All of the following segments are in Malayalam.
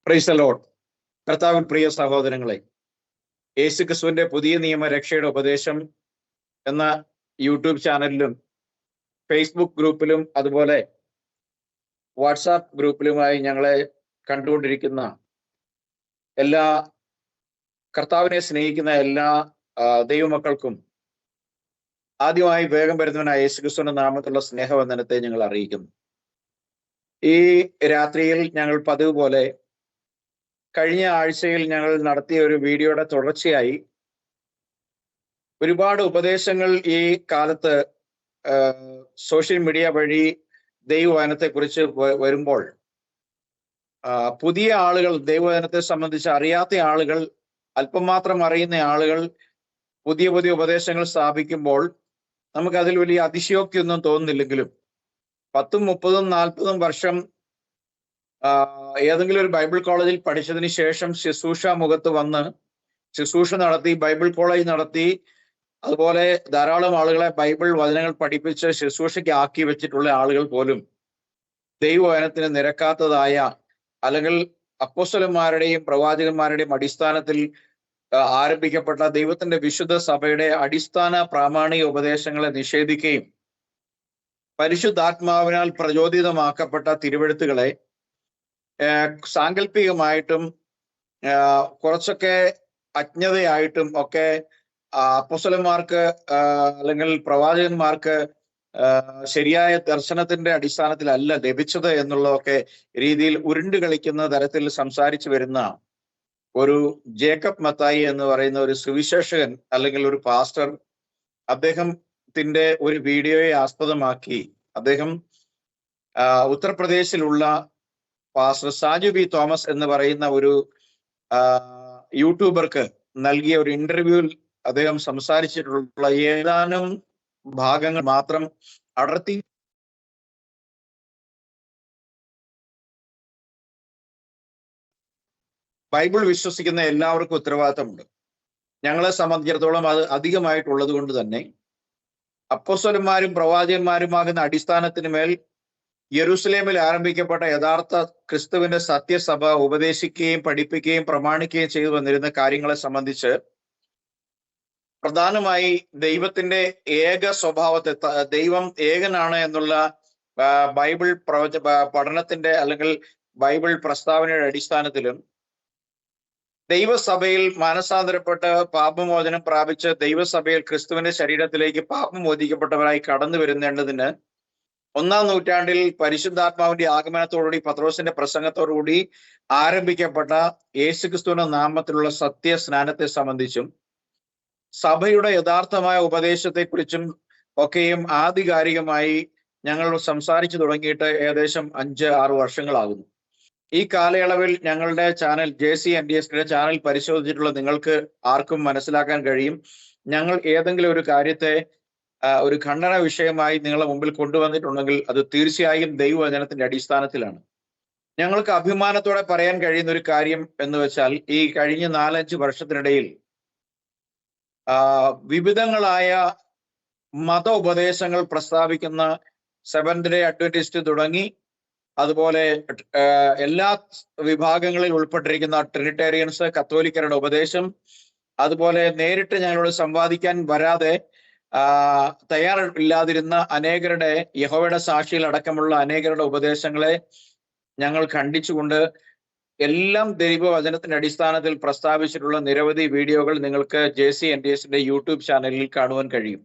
Praise the Lord. കർത്താവിൻ പ്രിയ സഹോദരങ്ങളെ, യേശുക്രിസ്തുവിന്റെ പുതിയ നിയമ രക്ഷയുടെ ഉപദേശം എന്ന യൂട്യൂബ് ചാനലിലും ഫേസ്ബുക്ക് ഗ്രൂപ്പിലും അതുപോലെ വാട്സാപ്പ് ഗ്രൂപ്പിലുമായി ഞങ്ങളെ കണ്ടുകൊണ്ടിരിക്കുന്ന എല്ലാ കർത്താവിനെ സ്നേഹിക്കുന്ന എല്ലാ ദൈവമക്കൾക്കും ആദ്യമായി വേഗം വരുന്നവനായ യേശുക്രിസ്തുവിന്റെ നാമത്തിലുള്ള സ്നേഹവന്ദനത്തെ ഞങ്ങൾ അറിയിക്കുന്നു. ഈ രാത്രിയിൽ ഞങ്ങൾ പതിവ് പോലെ കഴിഞ്ഞ ആഴ്ചയിൽ ഞങ്ങൾ നടത്തിയ ഒരു വീഡിയോയുടെ തുടർച്ചയായി ഒരുപാട് ഉപദേശങ്ങൾ ഈ കാലത്ത് സോഷ്യൽ മീഡിയ വഴി ദൈവവചനത്തെക്കുറിച്ച് വരുമ്പോൾ പുതിയ ആളുകൾ ദൈവവചനത്തെ സംബന്ധിച്ച് അറിയാത്ത ആളുകൾ, അല്പം മാത്രം അറിയുന്ന ആളുകൾ പുതിയ പുതിയ ഉപദേശങ്ങൾ സ്ഥാപിക്കുമ്പോൾ നമുക്കതിൽ വലിയ അതിശയോക്തിയൊന്നും തോന്നുന്നില്ലെങ്കിലും 10, 30, 40 വർഷം ഏതെങ്കിലും ഒരു ബൈബിൾ കോളേജിൽ പഠിച്ചതിന് ശേഷം ശുശ്രൂഷ മുഖത്ത് വന്ന് ശുശ്രൂഷ നടത്തി, ബൈബിൾ കോളേജ് നടത്തി, അതുപോലെ ധാരാളം ആളുകളെ ബൈബിൾ വചനങ്ങൾ പഠിപ്പിച്ച് ശുശ്രൂഷയ്ക്ക് ആക്കി വെച്ചിട്ടുള്ള ആളുകൾ പോലും ദൈവവചനത്തിന് നിരക്കാത്തതായ അല്ലെങ്കിൽ അപ്പോസ്തലന്മാരുടെയും പ്രവാചകന്മാരുടെയും അടിസ്ഥാനത്തിൽ ആരംഭിക്കപ്പെട്ട ദൈവത്തിന്റെ വിശുദ്ധ സഭയുടെ അടിസ്ഥാന പ്രാമാണിക ഉപദേശങ്ങളെ നിഷേധിക്കുകയും പരിശുദ്ധാത്മാവിനാൽ പ്രചോദിതമാക്കപ്പെട്ട തിരുവെഴുത്തുകളെ സാങ്കല്പികമായിട്ടും കുറച്ചൊക്കെ അജ്ഞതയായിട്ടും ഒക്കെ അപ്പോസ്തലന്മാർക്ക് അല്ലെങ്കിൽ പ്രവാചകന്മാർക്ക് ശരിയായ ദർശനത്തിന്റെ അടിസ്ഥാനത്തിലല്ല ലഭിച്ചത് എന്നുള്ളതൊക്കെ രീതിയിൽ ഉരുണ്ടു കളിക്കുന്ന തരത്തിൽ സംസാരിച്ചു വരുന്ന ഒരു ജേക്കബ് മത്തായി എന്ന് പറയുന്ന ഒരു സുവിശേഷകൻ അല്ലെങ്കിൽ ഒരു പാസ്റ്റർ, അദ്ദേഹത്തിന്റെ ഒരു വീഡിയോയെ ആസ്പദമാക്കി അദ്ദേഹം ഉത്തർപ്രദേശിലുള്ള പാസ്റ്റർ സാജു ബി തോമസ് എന്ന് പറയുന്ന ഒരു യൂട്യൂബർക്ക് നൽകിയ ഒരു ഇന്റർവ്യൂവിൽ അദ്ദേഹം സംസാരിച്ചിട്ടുള്ള ഏതാനും ഭാഗങ്ങൾ മാത്രം അടർത്തി ബൈബിൾ വിശ്വസിക്കുന്ന എല്ലാവർക്കും ഉത്തരവാദിത്തമുണ്ട്. ഞങ്ങളെ സംബന്ധിച്ചിടത്തോളം അത് അധികമായിട്ടുള്ളത് കൊണ്ട് തന്നെ അപ്പോസ്തലന്മാരും പ്രവാചകന്മാരുമാകുന്ന അടിസ്ഥാനത്തിന് മേൽ യെരൂശലേമിൽ ആരംഭിക്കപ്പെട്ട യഥാർത്ഥ ക്രിസ്തുവിന്റെ സത്യസഭ ഉപദേശിക്കുകയും പഠിപ്പിക്കുകയും പ്രമാണിക്കുകയും ചെയ്തു വന്നിരുന്ന കാര്യങ്ങളെ സംബന്ധിച്ച് പ്രധാനമായി ദൈവത്തിന്റെ ഏക സ്വഭാവത്തെ, ദൈവം ഏകനാണ് എന്നുള്ള ബൈബിൾ പഠനത്തിന്റെ അല്ലെങ്കിൽ ബൈബിൾ പ്രസ്താവനയുടെ അടിസ്ഥാനത്തിലും ദൈവസഭയിൽ മാനസാന്തരപ്പെട്ട് പാപമോചനം പ്രാപിച്ച് ദൈവസഭയിൽ ക്രിസ്തുവിന്റെ ശരീരത്തിലേക്ക് പാപം മോചിക്കപ്പെട്ടവരായി കടന്നു വരുന്നതിന് 1-ാം നൂറ്റാണ്ടിൽ പരിശുദ്ധാത്മാവിന്റെ ആഗമനത്തോടുകൂടി പത്രോസിന്റെ പ്രസംഗത്തോടുകൂടി ആരംഭിക്കപ്പെട്ട യേശുക്രിസ്തുവിന്റെ നാമത്തിലുള്ള സത്യസ്നാനത്തെ സംബന്ധിച്ചും സഭയുടെ യഥാർത്ഥമായ ഉപദേശത്തെക്കുറിച്ചും ഒക്കെയും ആധികാരികമായി ഞങ്ങൾ സംസാരിച്ചു തുടങ്ങിയിട്ട് ഏകദേശം 5-6 വർഷങ്ങളാകുന്നു. ഈ കാലയളവിൽ ഞങ്ങളുടെ ചാനൽ JCNDSയുടെ ചാനൽ പരിശോധിച്ചിട്ടുള്ള നിങ്ങൾക്ക് ആർക്കും മനസ്സിലാക്കാൻ കഴിയും, ഞങ്ങൾ ഏതെങ്കിലും ഒരു കാര്യത്തെ ഒരു ഖണ്ഡന വിഷയമായി നിങ്ങളുടെ മുമ്പിൽ കൊണ്ടുവന്നിട്ടുണ്ടെങ്കിൽ അത് തീർച്ചയായും ദൈവവചനത്തിന്റെ അടിസ്ഥാനത്തിലാണ്. ഞങ്ങൾക്ക് അഭിമാനത്തോടെ പറയാൻ കഴിയുന്ന ഒരു കാര്യം എന്ന് വെച്ചാൽ ഈ കഴിഞ്ഞ 4-5 വർഷത്തിനിടയിൽ വിവിധങ്ങളായ മത ഉപദേശങ്ങൾ പ്രസ്താവിക്കുന്ന സെവന്ത് ഡേ അഡ്വന്റിസ്റ്റ് തുടങ്ങി അതുപോലെ എല്ലാ വിഭാഗങ്ങളിൽ ഉൾപ്പെട്ടിരിക്കുന്ന ട്രിനിറ്റേറിയൻസ്, കത്തോലിക്കരുടെ ഉപദേശം, അതുപോലെ നേരിട്ട് ഞങ്ങളോട് സംവാദിക്കാൻ വരാതെ തയ്യാറില്ലാതിരുന്ന അനേകരുടെ, യഹോവയുടെ സാക്ഷിയിൽ അടക്കമുള്ള അനേകരുടെ ഉപദേശങ്ങളെ ഞങ്ങൾ ഖണ്ഡിച്ചുകൊണ്ട് എല്ലാം ദൈവവചനത്തിന്റെ അടിസ്ഥാനത്തിൽ പ്രസ്താവിച്ചിട്ടുള്ള നിരവധി വീഡിയോകൾ നിങ്ങൾക്ക് JCNDSന്റെ യൂട്യൂബ് ചാനലിൽ കാണുവാൻ കഴിയും.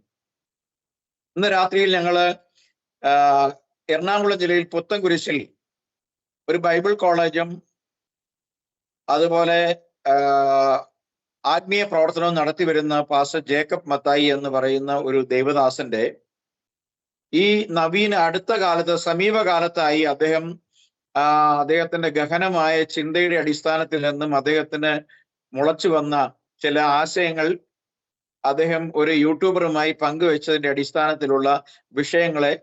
ഇന്ന് രാത്രിയിൽ ഞങ്ങള് എറണാകുളം ജില്ലയിൽ പുത്തൻകുരിശിൽ ഒരു ബൈബിൾ കോളേജും അതുപോലെ ആത്മീയ പ്രവർത്തനവും നടത്തി വരുന്ന പാസ്റ്റർ ജേക്കബ് മത്തായി എന്ന് പറയുന്ന ഒരു ദൈവദാസന്റെ ഈ അടുത്ത കാലത്ത് സമീപകാലത്തായി അദ്ദേഹത്തിന്റെ ഗഹനമായ ചിന്തയുടെ അടിസ്ഥാനത്തിൽ നിന്നും അദ്ദേഹത്തിന് മുളച്ചു വന്ന ചില ആശയങ്ങൾ അദ്ദേഹം ഒരു യൂട്യൂബറുമായി പങ്കുവെച്ചതിന്റെ അടിസ്ഥാനത്തിലുള്ള വിഷയങ്ങളെ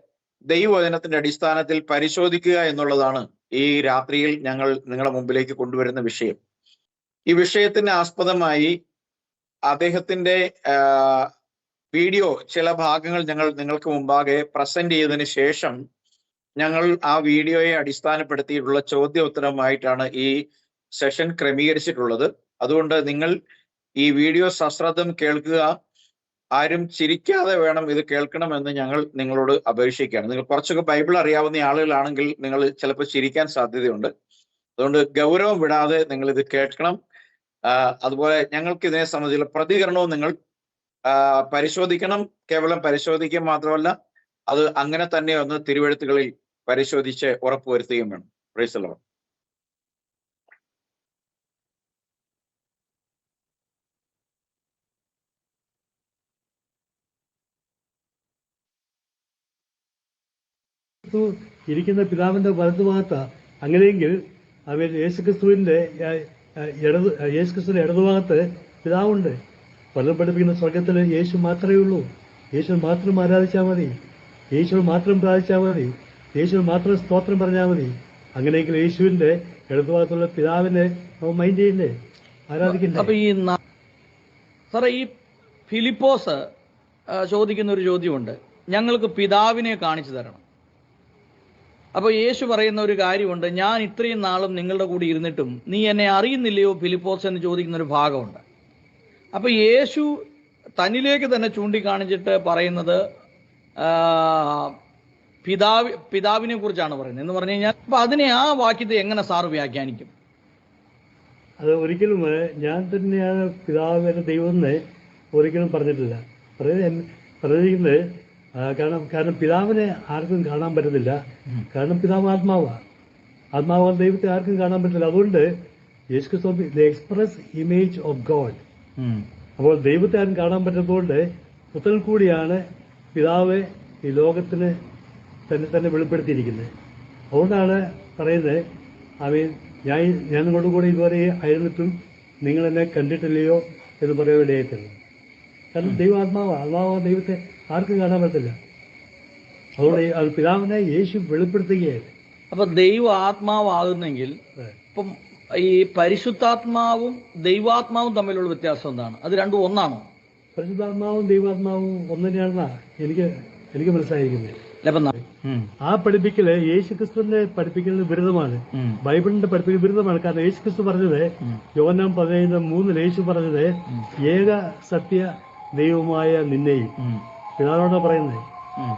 ദൈവവചനത്തിന്റെ അടിസ്ഥാനത്തിൽ പരിശോധിക്കുക എന്നുള്ളതാണ് ഈ രാത്രിയിൽ ഞങ്ങൾ നിങ്ങളുടെ മുമ്പിലേക്ക് കൊണ്ടുവരുന്ന വിഷയം. ഈ വിഷയത്തിന് ആസ്പദമായി അദ്ദേഹത്തിന്റെ വീഡിയോ ചില ഭാഗങ്ങൾ ഞങ്ങൾ നിങ്ങൾക്ക് മുമ്പാകെ പ്രസന്റ് ചെയ്തതിന് ശേഷം ഞങ്ങൾ ആ വീഡിയോയെ അടിസ്ഥാനപ്പെടുത്തിയിട്ടുള്ള ചോദ്യോത്തരമായിട്ടാണ് ഈ സെഷൻ ക്രമീകരിച്ചിട്ടുള്ളത്. അതുകൊണ്ട് നിങ്ങൾ ഈ വീഡിയോ സശ്രദ്ധം കേൾക്കുക. ആരും ചിരിക്കാതെ വേണം ഇത് കേൾക്കണമെന്ന് ഞങ്ങൾ നിങ്ങളോട് അപേക്ഷിക്കുകയാണ്. നിങ്ങൾ കുറച്ചൊക്കെ ബൈബിൾ അറിയാവുന്ന ആളുകളാണെങ്കിൽ നിങ്ങൾ ചിലപ്പോൾ ചിരിക്കാൻ സാധ്യതയുണ്ട്. അതുകൊണ്ട് ഗൗരവം വിടാതെ നിങ്ങൾ ഇത് കേൾക്കണം. അതുപോലെ ഞങ്ങൾക്ക് ഇതിനെ സംബന്ധിച്ചുള്ള പ്രതികരണവും നിങ്ങൾ പരിശോധിക്കണം. കേവലം പരിശോധിക്കുക മാത്രമല്ല, അത് അങ്ങനെ തന്നെ ഒന്ന് തിരുവെഴുത്തുകളിൽ പരിശോധിച്ച് ഉറപ്പുവരുത്തുകയും വേണം. Praise the Lord. ഇരിക്കുന്ന പിതാവിന്റെ വലതുഭാഗത്താ. അങ്ങനെയെങ്കിൽ അവൻ യേശുക്രിസ്തുവിന്റെ ഇടതുഭാഗത്ത് പിതാവുണ്ട്. പലരും പഠിപ്പിക്കുന്ന സ്വർഗത്തിൽ യേശു മാത്രമേ ഉള്ളൂ. യേശു മാത്രം ആരാധിച്ചാൽ മതി, യേശു മാത്രം പ്രാർത്ഥിച്ചാൽ മതി, യേശു മാത്രം സ്തോത്രം പറഞ്ഞാൽ മതി. അങ്ങനെയെങ്കിൽ യേശുവിന്റെ ഇടതുഭാഗത്തുള്ള പിതാവിനെ മൈൻഡ് ചെയ്യില്ലേ, ആരാധിക്കില്ലേ? അപ്പൊ സാറേ, ഈ ഫിലിപ്പോസ് ചോദിക്കുന്ന ഒരു ചോദ്യമുണ്ട്, ഞങ്ങൾക്ക് പിതാവിനെ കാണിച്ചു തരണം. അപ്പോൾ യേശു പറയുന്ന ഒരു കാര്യമുണ്ട്, ഞാൻ ഇത്രയും നാളും നിങ്ങളുടെ കൂടെ ഇരുന്നിട്ടും നീ എന്നെ അറിയുന്നില്ലയോ ഫിലിപ്പോസ് എന്ന് ചോദിക്കുന്ന ഒരു ഭാഗമുണ്ട്. അപ്പോൾ യേശു തന്നിലേക്ക് തന്നെ ചൂണ്ടിക്കാണിച്ചിട്ട് പറയുന്നത് പിതാവിനെ കുറിച്ചാണ് പറയുന്നത് എന്ന് പറഞ്ഞു കഴിഞ്ഞാൽ, അപ്പോൾ അതിനെ ആ വാക്യത്തെ എങ്ങനെ സാറ് വ്യാഖ്യാനിക്കും? അത് ഒരിക്കലും ഞാൻ തന്നെയാണ് പിതാവിന്റെ ദൈവം എന്ന് ഒരിക്കലും പറഞ്ഞിട്ടില്ല. പറഞ്ഞിരിക്കുന്നത് കാരണം പിതാവിനെ ആർക്കും കാണാൻ പറ്റത്തില്ല. കാരണം പിതാവ് ആത്മാവാണ് ദൈവത്തെ ആർക്കും കാണാൻ പറ്റില്ല. അതുകൊണ്ട് യേശുക്രിസ്തു the express image of God. അപ്പോൾ ദൈവത്തെ ആരും കാണാൻ പറ്റുന്നതുകൊണ്ട് പുത്രൻ കൂടിയാണ് പിതാവ് ഈ ലോകത്തിന് തന്നെ വെളിപ്പെടുത്തിയിരിക്കുന്നത്. അതുകൊണ്ടാണ് പറയുന്നത്, ഞാൻ നിങ്ങളുടെ കൂടെ ഇതുവരെ ആയിരുന്നിട്ടും നിങ്ങൾ എന്നെ കണ്ടിട്ടില്ലയോ എന്ന് പറയാൻ ഇടയായിട്ടുണ്ട്. കാരണം ആത്മാവ് ദൈവത്തെ ആർക്കും കാണാൻ പറ്റില്ല. അതുകൊണ്ട് അത് പിതാവിനെ യേശു വെളിപ്പെടുത്തുകയാണ്. അപ്പൊ ദൈവ ആത്മാവാകുന്നെങ്കിൽ ഇപ്പം ഈ പരിശുദ്ധാത്മാവും ദൈവാത്മാവും തമ്മിലുള്ള വ്യത്യാസം എന്താണ്? അത് രണ്ടും ഒന്നാണോ? പരിശുദ്ധാത്മാവും ദൈവാത്മാവും ഒന്ന് തന്നെയാണെന്നാ എനിക്ക് മനസ്സിലായിരിക്കുന്നത്. ആ പഠിപ്പിക്കല് യേശുക്രിസ്തുവിന്റെ പഠിപ്പിക്കലിന് വിരുദ്ധമാണ്, ബൈബിളിന്റെ പഠിപ്പിക്കൽ വിരുദ്ധമാണ്. കാരണം യേശുക്രിസ്തു പറഞ്ഞത് യോഹന്നാൻ 15:3 യേശു പറഞ്ഞത് ഏക സത്യ ദൈവമായ നിന്നെയും പിതാവിനോടാണ് പറയുന്നത്.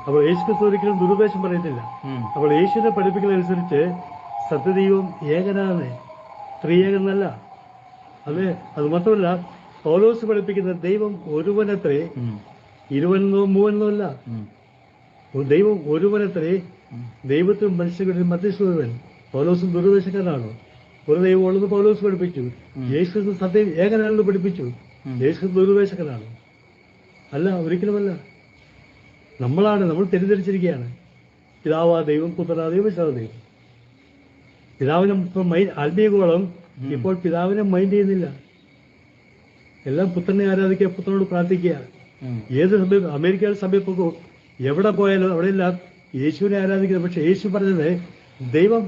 അപ്പോൾ യേശുക്രിസ്തു ഒരിക്കലും ദുരുപദേശം പറയത്തില്ല. അപ്പോൾ യേശുവിന്റെ പഠിപ്പിക്കലനുസരിച്ച് സത്യദൈവം ഏകനാണ്, ത്രിയേകനല്ല. അത് മാത്രമല്ല, പൗലോസ് പഠിപ്പിക്കുന്ന ദൈവം ഒരുവനത്രേ, ഇരുവനെന്നോ മൂവനെന്നോ. ദൈവം ഒരുവനത്രേ, ദൈവത്തിനും മനുഷ്യരുടെ മധ്യസ്ഥൻ. പൗലോസും ദുരുപദേശക്കാരനാണോ? ഒരു ദൈവം ഉള്ളത് പൗലോസ് പഠിപ്പിച്ചു. യേശുക്രിസ്തു സത്യം ഏകനാണെന്ന് പഠിപ്പിച്ചു. യേശുക്രിസ്തു ദുരുപദേശക്കാരാണ്? അല്ല, ഒരിക്കലുമല്ല. നമ്മൾ തെറ്റിദ്ധരിച്ചിരിക്കുകയാണ്. പിതാവാ ദൈവം, പുത്രനാ ദൈവം, ദൈവം. പിതാവിനെ ഇപ്പം ആത്മീയഗോളം ഇപ്പോൾ പിതാവിനെ മൈൻഡ് ചെയ്യുന്നില്ല. എല്ലാം പുത്രനെ ആരാധിക്കുക, പുത്രനോട് പ്രാർത്ഥിക്കുക. ഏത് സമയം അമേരിക്കയുടെ സമയത്ത് എവിടെ പോയാലും അവിടെയെല്ലാം യേശുവിനെ ആരാധിക്കുന്നത്. പക്ഷെ യേശു പറഞ്ഞത് ദൈവം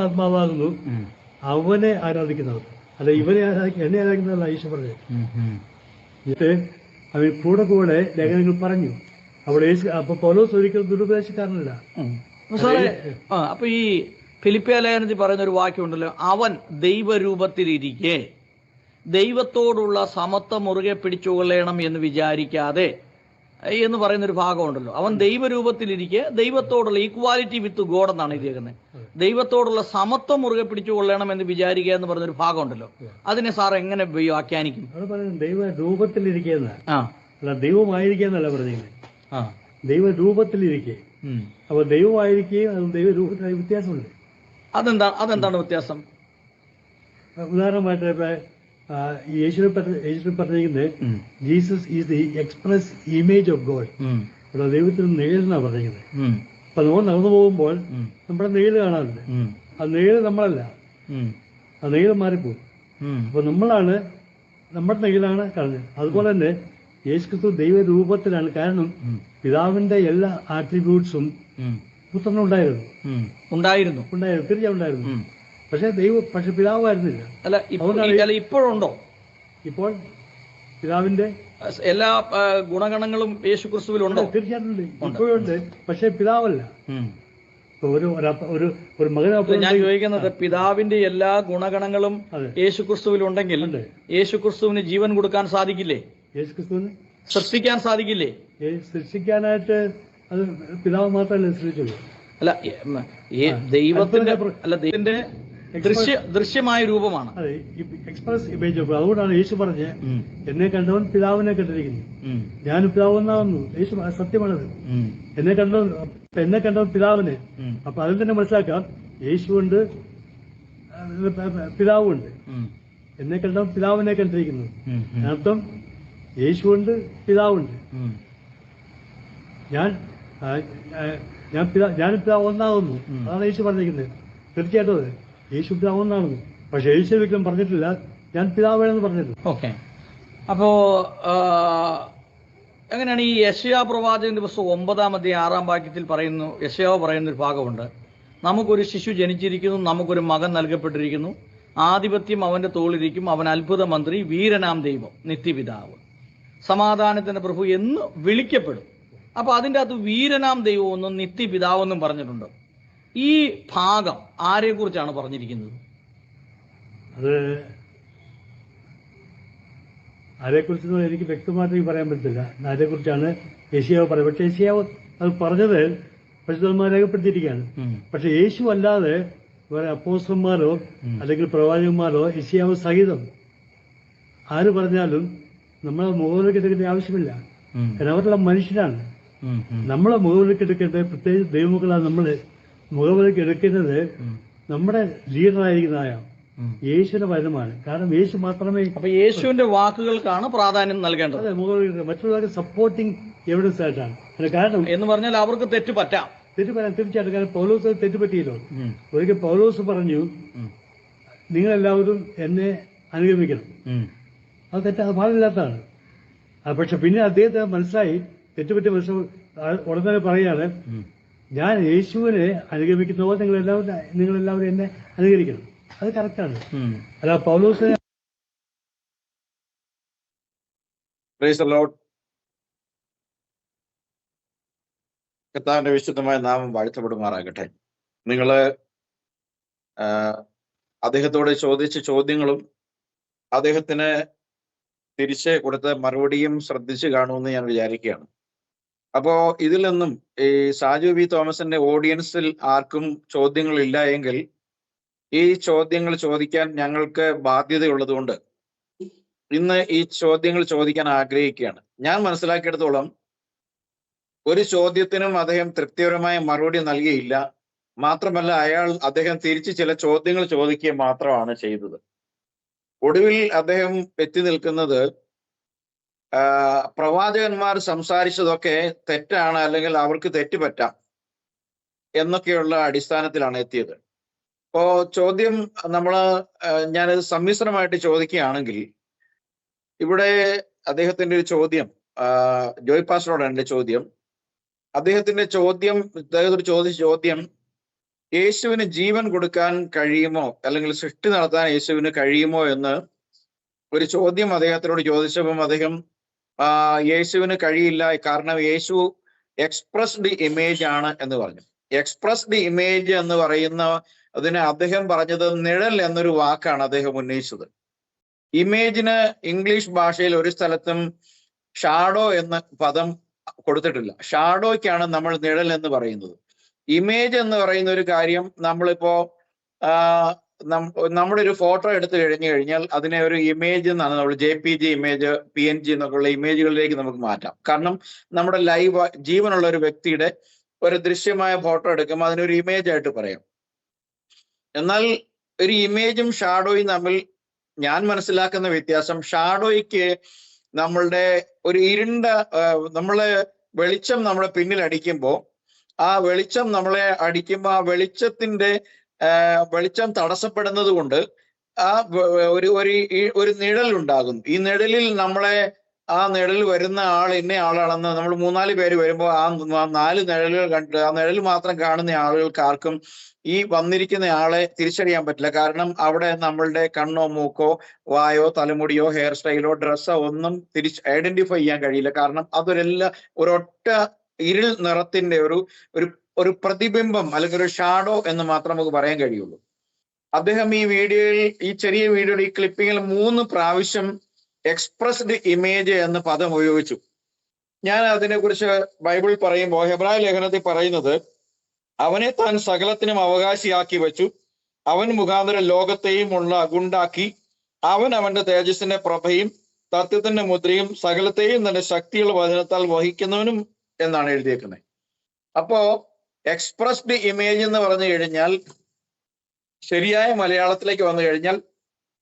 ആത്മാവാകുന്നു, അവനെ ആരാധിക്കുന്നവർ, അല്ല എന്നെ ആരാധിക്കുന്നതല്ല യേശു പറഞ്ഞത്. ഇത് അവൻ കൂടെ ലേഖനങ്ങൾ പറഞ്ഞു. അവിടെ അപ്പൊ പൗലോസ് ഒരിക്കലും ദുരുപദേശക്കാരനല്ല. അപ്പൊ ഈ ഫിലിപ്പിയ ലേഖനത്തിൽ പറയുന്ന ഒരു വാക്യമുണ്ടല്ലോ, അവൻ ദൈവരൂപത്തിലിരിക്കെ ദൈവത്തോടുള്ള സമത്വം മുറുകെ പിടിച്ചുകൊള്ളണം എന്ന് വിചാരിക്കാതെ എന്ന് പറയുന്നൊരു ഭാഗമുണ്ടല്ലോ. അവൻ ദൈവരൂപത്തിലിരിക്കെ ദൈവത്തോടുള്ള ഈക്വാലിറ്റി വിത്ത് ഗോഡ് എന്നാണ് എഴുതിയേക്കുന്നത്. ദൈവത്തോടുള്ള സമത്വം മുറുകെ പിടിച്ചുകൊള്ളണം എന്ന് വിചാരിക്കുക എന്ന് പറഞ്ഞൊരു ഭാഗമുണ്ടല്ലോ. അതിനെ സാർ എങ്ങനെ വ്യാഖ്യാനിക്കും? ദൈവ രൂപത്തിലിരിക്കുന്ന ദൈവമായിരിക്കാന്നല്ല പറഞ്ഞത്, ദൈവ രൂപത്തിലിരിക്കെ. അപ്പൊ ദൈവമായിരിക്കുകയും അത് ദൈവ രൂപത്തിൽ വ്യത്യാസമുണ്ട്. അതെന്താണ് വ്യത്യാസം? ഉദാഹരണമായിട്ട് യേശുവിനെ പറഞ്ഞിരിക്കുന്നത് Jesus is the express image of God. ഇവിടെ ദൈവത്തിന് നിഴലെന്നാണ് പറഞ്ഞിരിക്കുന്നത്. അപ്പൊ നമ്മൾ നടന്നു പോകുമ്പോൾ നമ്മുടെ നിഴല് കാണാറുണ്ട്. ആ നിഴല് നമ്മളല്ല, ആ നിഴല് മാറിപ്പോകും. അപ്പൊ നമ്മുടെ നിഴലാണ് കാണുന്നത്. അതുപോലെ തന്നെ യേശുക്രിസ്തു ദൈവരൂപത്തിലാണ്. കാരണം പിതാവിന്റെ എല്ലാ ആട്രിബ്യൂട്ട്സും പുത്രനുണ്ടായിരുന്നു, തീർച്ചയായും ഉണ്ടായിരുന്നു. പക്ഷെ പിതാവായിരുന്നില്ല. അല്ല, ഇപ്പോഴുണ്ടോ? ഇപ്പോൾ പിതാവിന്റെ എല്ലാ ഗുണഗണങ്ങളും യേശുക്രിസ്തുവിലുണ്ടോ? തീർച്ചയായിട്ടും ഇപ്പോഴുണ്ട്. പക്ഷെ പിതാവല്ല. ഇപ്പൊ ഒരു മകൻ ഞാൻ ചോദിക്കുന്നത്, പിതാവിന്റെ എല്ലാ ഗുണഗണങ്ങളും യേശുക്രിസ്തുവിൽ ഉണ്ടെങ്കിൽ യേശുക്രിസ്തുവിന് ജീവൻ കൊടുക്കാൻ സാധിക്കില്ലേ? യേശുക്രിസ്തുവിന് സൃഷ്ടിക്കാൻ സാധിക്കില്ലേ? സൃഷ്ടിക്കാനായിട്ട് അത് പിതാവ് മാത്രമല്ല സൃഷ്ടിച്ചുള്ളൂ. അല്ല, ദൈവത്തിന്റെ ദൃശ്യമായ രൂപമാണ്. അതെ, എക്സ്പ്രസ് ഇമേജ്. അതുകൊണ്ടാണ് യേശു പറഞ്ഞ് എന്നെ കണ്ടവൻ പിതാവിനെ കണ്ടിരിക്കുന്നു, ഞാൻ പിതാവ് എന്നാവുന്നു. യേശു സത്യമാണത്. എന്നെ കണ്ടവൻ പിതാവിനെ. അപ്പൊ അതിൽ തന്നെ മനസ്സിലാക്കാം, യേശുവുണ്ട്, പിതാവുണ്ട്. എന്നെ കണ്ടവൻ പിതാവിനെ കണ്ടിരിക്കുന്നു. അർത്ഥം യേശുവുണ്ട്, പിതാവുണ്ട്. ഞാൻ പിതാവ് ഒന്നാകുന്നു. അതാണ് യേശു പറഞ്ഞിരിക്കുന്നത്. തീർച്ചയായിട്ടും അതെ, യേശു പിതാവ് ഒന്നാണെന്ന്. പക്ഷെ യേശു ഒരിക്കലും പറഞ്ഞിട്ടില്ല ഞാൻ പിതാവേണെന്ന് പറഞ്ഞിട്ടില്ല. ഓക്കെ. അപ്പോ എങ്ങനെയാണ് ഈ യെശയ്യാ പ്രവാചകന്റെ പുസ്തകം 9-ാം അധ്യായം 6-ാം വാക്യത്തിൽ പറയുന്നു, യെശയ്യാവ് പറയുന്ന ഒരു ഭാഗമുണ്ട്, നമുക്കൊരു ശിശു ജനിച്ചിരിക്കുന്നു, നമുക്കൊരു മകൻ നൽകപ്പെട്ടിരിക്കുന്നു, ആധിപത്യം അവന്റെ തോളിരിക്കും, അവൻ അത്ഭുത മന്ത്രി, വീരനാം ദൈവം, നിത്യപിതാവ്, സമാധാനത്തിന്റെ പ്രഭു എന്ന് വിളിക്കപ്പെടും. അപ്പൊ അതിൻ്റെ അകത്ത് വീരനാം ദൈവമെന്നും നിത്യപിതാവെന്നും പറഞ്ഞിട്ടുണ്ട്. ഈ ഭാഗം ആരെ കുറിച്ചാണ് പറഞ്ഞിരിക്കുന്നത്? അത് ആരെക്കുറിച്ചൊന്നും എനിക്ക് വ്യക്തമായിട്ട് പറയാൻ പറ്റില്ല. ആരെക്കുറിച്ചാണ് യെശയ്യാവ് പറയുന്നത്. പക്ഷെ യെശയ്യാവ് അത് പറഞ്ഞത് പരിശുദ്ധന്മാർ രേഖപ്പെടുത്തിയിരിക്കുകയാണ്. പക്ഷെ യേശു അല്ലാതെ വേറെ അപ്പോസ്തലന്മാരോ അല്ലെങ്കിൽ പ്രവാചകന്മാരോ യെശയ്യാവ് സഹിതം ആര് പറഞ്ഞാലും നമ്മളെ മുഖവിലേക്ക് എടുക്കേണ്ട ആവശ്യമില്ല. കാരണം അവരെല്ലാം മനുഷ്യരാണ്. നമ്മളെ മുഖവിലേക്ക് എടുക്കേണ്ടത്, പ്രത്യേകിച്ച് ദൈവമക്കളാണ് നമ്മൾ മുഖവിലേക്ക് എടുക്കുന്നത് നമ്മുടെ ലീഡറായിരിക്കുന്നതായ യേശുവിന്റെ വചനമാണ്. കാരണം യേശു മാത്രമേ. അപ്പൊ യേശുവിന്റെ വാക്കുകൾക്കാണ് പ്രാധാന്യം നൽകേണ്ടത്. അതെ, മുഖവിലേക്ക്. മറ്റുള്ളവർക്ക് സപ്പോർട്ടിങ് എവിഡൻസ് ആയിട്ടാണ്. കാരണം എന്ന് പറഞ്ഞാൽ അവർക്ക് തെറ്റ് പറ്റാം. തീർച്ചയായിട്ടും. കാരണം പൗലോസ് തെറ്റുപറ്റിയല്ലോ. ഒരിക്കൽ പൗലോസ് പറഞ്ഞു, നിങ്ങളെല്ലാവരും എന്നെ അനുഗമിക്കണം. അത് അത് പാടില്ലാത്തതാണ്. പക്ഷെ പിന്നെ അദ്ദേഹത്തെ മനസ്സിലായി, തെറ്റുപറ്റി ഉടനെ പറയാണ്, ഞാൻ യേശുവിനെ അനുഗമിക്കുന്ന പോലെ നിങ്ങളെല്ലാവരും എന്നെ അനുകരിക്കണം. അത് കറക്റ്റാണ്. അല്ല പൗലോസ്. കർത്താവിന്റെ വിശുദ്ധമായ നാമം വാഴ്ത്തപ്പെടുമാറാകട്ടെ. നിങ്ങള് അദ്ദേഹത്തോട് ചോദിച്ച ചോദ്യങ്ങളും അദ്ദേഹത്തിന് തിരിച്ച് കൊടുത്ത മറുപടിയും ശ്രദ്ധിച്ചു കാണുമെന്ന് ഞാൻ വിചാരിക്കുകയാണ്. അപ്പോ ഇതിൽ നിന്നും ഈ സാജു വി തോമസിന്റെ ഓഡിയൻസിൽ ആർക്കും ചോദ്യങ്ങളില്ല എങ്കിൽ ഈ ചോദ്യങ്ങൾ ചോദിക്കാൻ ഞങ്ങൾക്ക് ബാധ്യതയുള്ളതുകൊണ്ട് ഇന്ന് ഈ ചോദ്യങ്ങൾ ചോദിക്കാൻ ആഗ്രഹിക്കുകയാണ്. ഞാൻ മനസ്സിലാക്കിയെടുത്തോളം ഒരു ചോദ്യത്തിനും അദ്ദേഹം തൃപ്തികരമായ മറുപടി നൽകിയില്ല. മാത്രമല്ല അദ്ദേഹം തിരിച്ച് ചില ചോദ്യങ്ങൾ ചോദിക്കുക മാത്രമാണ് ചെയ്തത്. ഒടുവിൽ അദ്ദേഹം എത്തി നിൽക്കുന്നത് പ്രവാചകന്മാർ സംസാരിച്ചതൊക്കെ തെറ്റാണ്, അല്ലെങ്കിൽ അവർക്ക് തെറ്റുപറ്റാം എന്നൊക്കെയുള്ള അടിസ്ഥാനത്തിലാണ് എത്തിയത്. അപ്പോ ചോദ്യം ഞാനത് സമ്മിശ്രമായിട്ട് ചോദിക്കുകയാണെങ്കിൽ, ഇവിടെ അദ്ദേഹത്തിന്റെ ഒരു ചോദ്യം, ജോയ് പാസ്റ്ററോടാണ് എൻ്റെ ചോദ്യം. അദ്ദേഹത്തിന്റെ ചോദ്യം, അദ്ദേഹത്തോട് ചോദിച്ച ചോദ്യം, യേശുവിന് ജീവൻ കൊടുക്കാൻ കഴിയുമോ, അല്ലെങ്കിൽ സൃഷ്ടി നടത്താൻ യേശുവിന് കഴിയുമോ എന്ന് ഒരു ചോദ്യം അദ്ദേഹത്തിനോട് ചോദിച്ചപ്പം അദ്ദേഹം യേശുവിന് കഴിയില്ല, കാരണം യേശു എക്സ്പ്രസ്ഡ് ഇമേജ് ആണ് എന്ന് പറഞ്ഞു. എക്സ്പ്രസ്ഡ് ഇമേജ് എന്ന് പറയുന്ന അതിന് അദ്ദേഹം പറഞ്ഞത് നിഴൽ എന്നൊരു വാക്കാണ് അദ്ദേഹം ഉന്നയിച്ചത്. ഇമേജിന് ഇംഗ്ലീഷ് ഭാഷയിൽ ഒരു സ്ഥലത്തും ഷാഡോ എന്ന പദം കൊടുത്തിട്ടില്ല. ഷാഡോയ്ക്കാണ് നമ്മൾ നിഴൽ എന്ന് പറയുന്നത്. ഇമേജ് എന്ന് പറയുന്ന ഒരു കാര്യം നമ്മളിപ്പോ നമ്മുടെ ഒരു ഫോട്ടോ എടുത്തു കഴിഞ്ഞാൽ അതിനെ ഒരു ഇമേജ് എന്നാണ് നമ്മൾ JPG ഇമേജ്, PNG എന്നൊക്കെയുള്ള ഇമേജുകളിലേക്ക് നമുക്ക് മാറ്റാം. കാരണം നമ്മുടെ ലൈവ് ജീവനുള്ള ഒരു വ്യക്തിയുടെ ഒരു ദൃശ്യമായ ഫോട്ടോ എടുക്കുമ്പോൾ അതിനൊരു ഇമേജ് ആയിട്ട് പറയാം. എന്നാൽ ഒരു ഇമേജും ഷാഡോയും തമ്മിൽ ഞാൻ മനസ്സിലാക്കുന്ന വ്യത്യാസം, ഷാഡോയ്ക്ക് നമ്മളുടെ ഒരു ഇരുണ്ട വെളിച്ചം നമ്മളെ പിന്നിൽ അടിക്കുമ്പോൾ ആ വെളിച്ചം നമ്മളെ അടിക്കുമ്പോൾ ആ വെളിച്ചം തടസ്സപ്പെടുന്നത് കൊണ്ട് ഒരു നിഴൽ ഉണ്ടാകുന്നു. ഈ നിഴലിൽ ആ നിഴൽ വരുന്ന ആൾ ഇന്ന ആളാണെന്ന് നമ്മൾ 3-4 പേര് വരുമ്പോൾ ആ 4 നിഴലുകൾ കണ്ടിട്ട് ആ നിഴൽ മാത്രം കാണുന്ന ആളുകൾക്ക് ആർക്കും ഈ വന്നിരിക്കുന്ന ആളെ തിരിച്ചറിയാൻ പറ്റില്ല. കാരണം അവിടെ നമ്മളുടെ കണ്ണോ മൂക്കോ വായോ തലമുടിയോ ഹെയർ സ്റ്റൈലോ ഡ്രസ്സോ ഒന്നും ഐഡന്റിഫൈ ചെയ്യാൻ കഴിയില്ല. കാരണം ഒരൊറ്റ ഇരുൾ നിറത്തിന്റെ ഒരു ഒരു പ്രതിബിംബം അല്ലെങ്കിൽ ഒരു ഷാഡോ എന്ന് മാത്രം നമുക്ക് പറയാൻ കഴിയുള്ളൂ. അദ്ദേഹം ഈ വീഡിയോയിൽ, ഈ ചെറിയ വീഡിയോയുടെ ഈ ക്ലിപ്പിങ്ങിൽ 3 പ്രാവശ്യം എക്സ്പ്രസ്ഡ് ഇമേജ് എന്ന പദം ഉപയോഗിച്ചു. ഞാൻ അതിനെക്കുറിച്ച് ബൈബിൾ പറയുമ്പോൾ ഹെബ്രായ ലേഖനത്തിൽ പറയുന്നത്, അവനെ താൻ സകലത്തിനും അവകാശിയാക്കി വെച്ചു, അവൻ മുഖാന്തരം ലോകത്തെയും ഉണ്ടാക്കി, അവൻ അവന്റെ തേജസ്സിന്റെ പ്രഭയും തത്വത്തിന്റെ മുദ്രയും സകലത്തെയും തന്റെ ശക്തിയുള്ള വചനത്താൽ വഹിക്കുന്നവനും എന്നാണ് എഴുതിയേക്കുന്നത്. അപ്പോ എക്സ്പ്രസ്ഡ് ഇമേജ് എന്ന് പറഞ്ഞു കഴിഞ്ഞാൽ, ശരിയായ മലയാളത്തിലേക്ക് വന്നു കഴിഞ്ഞാൽ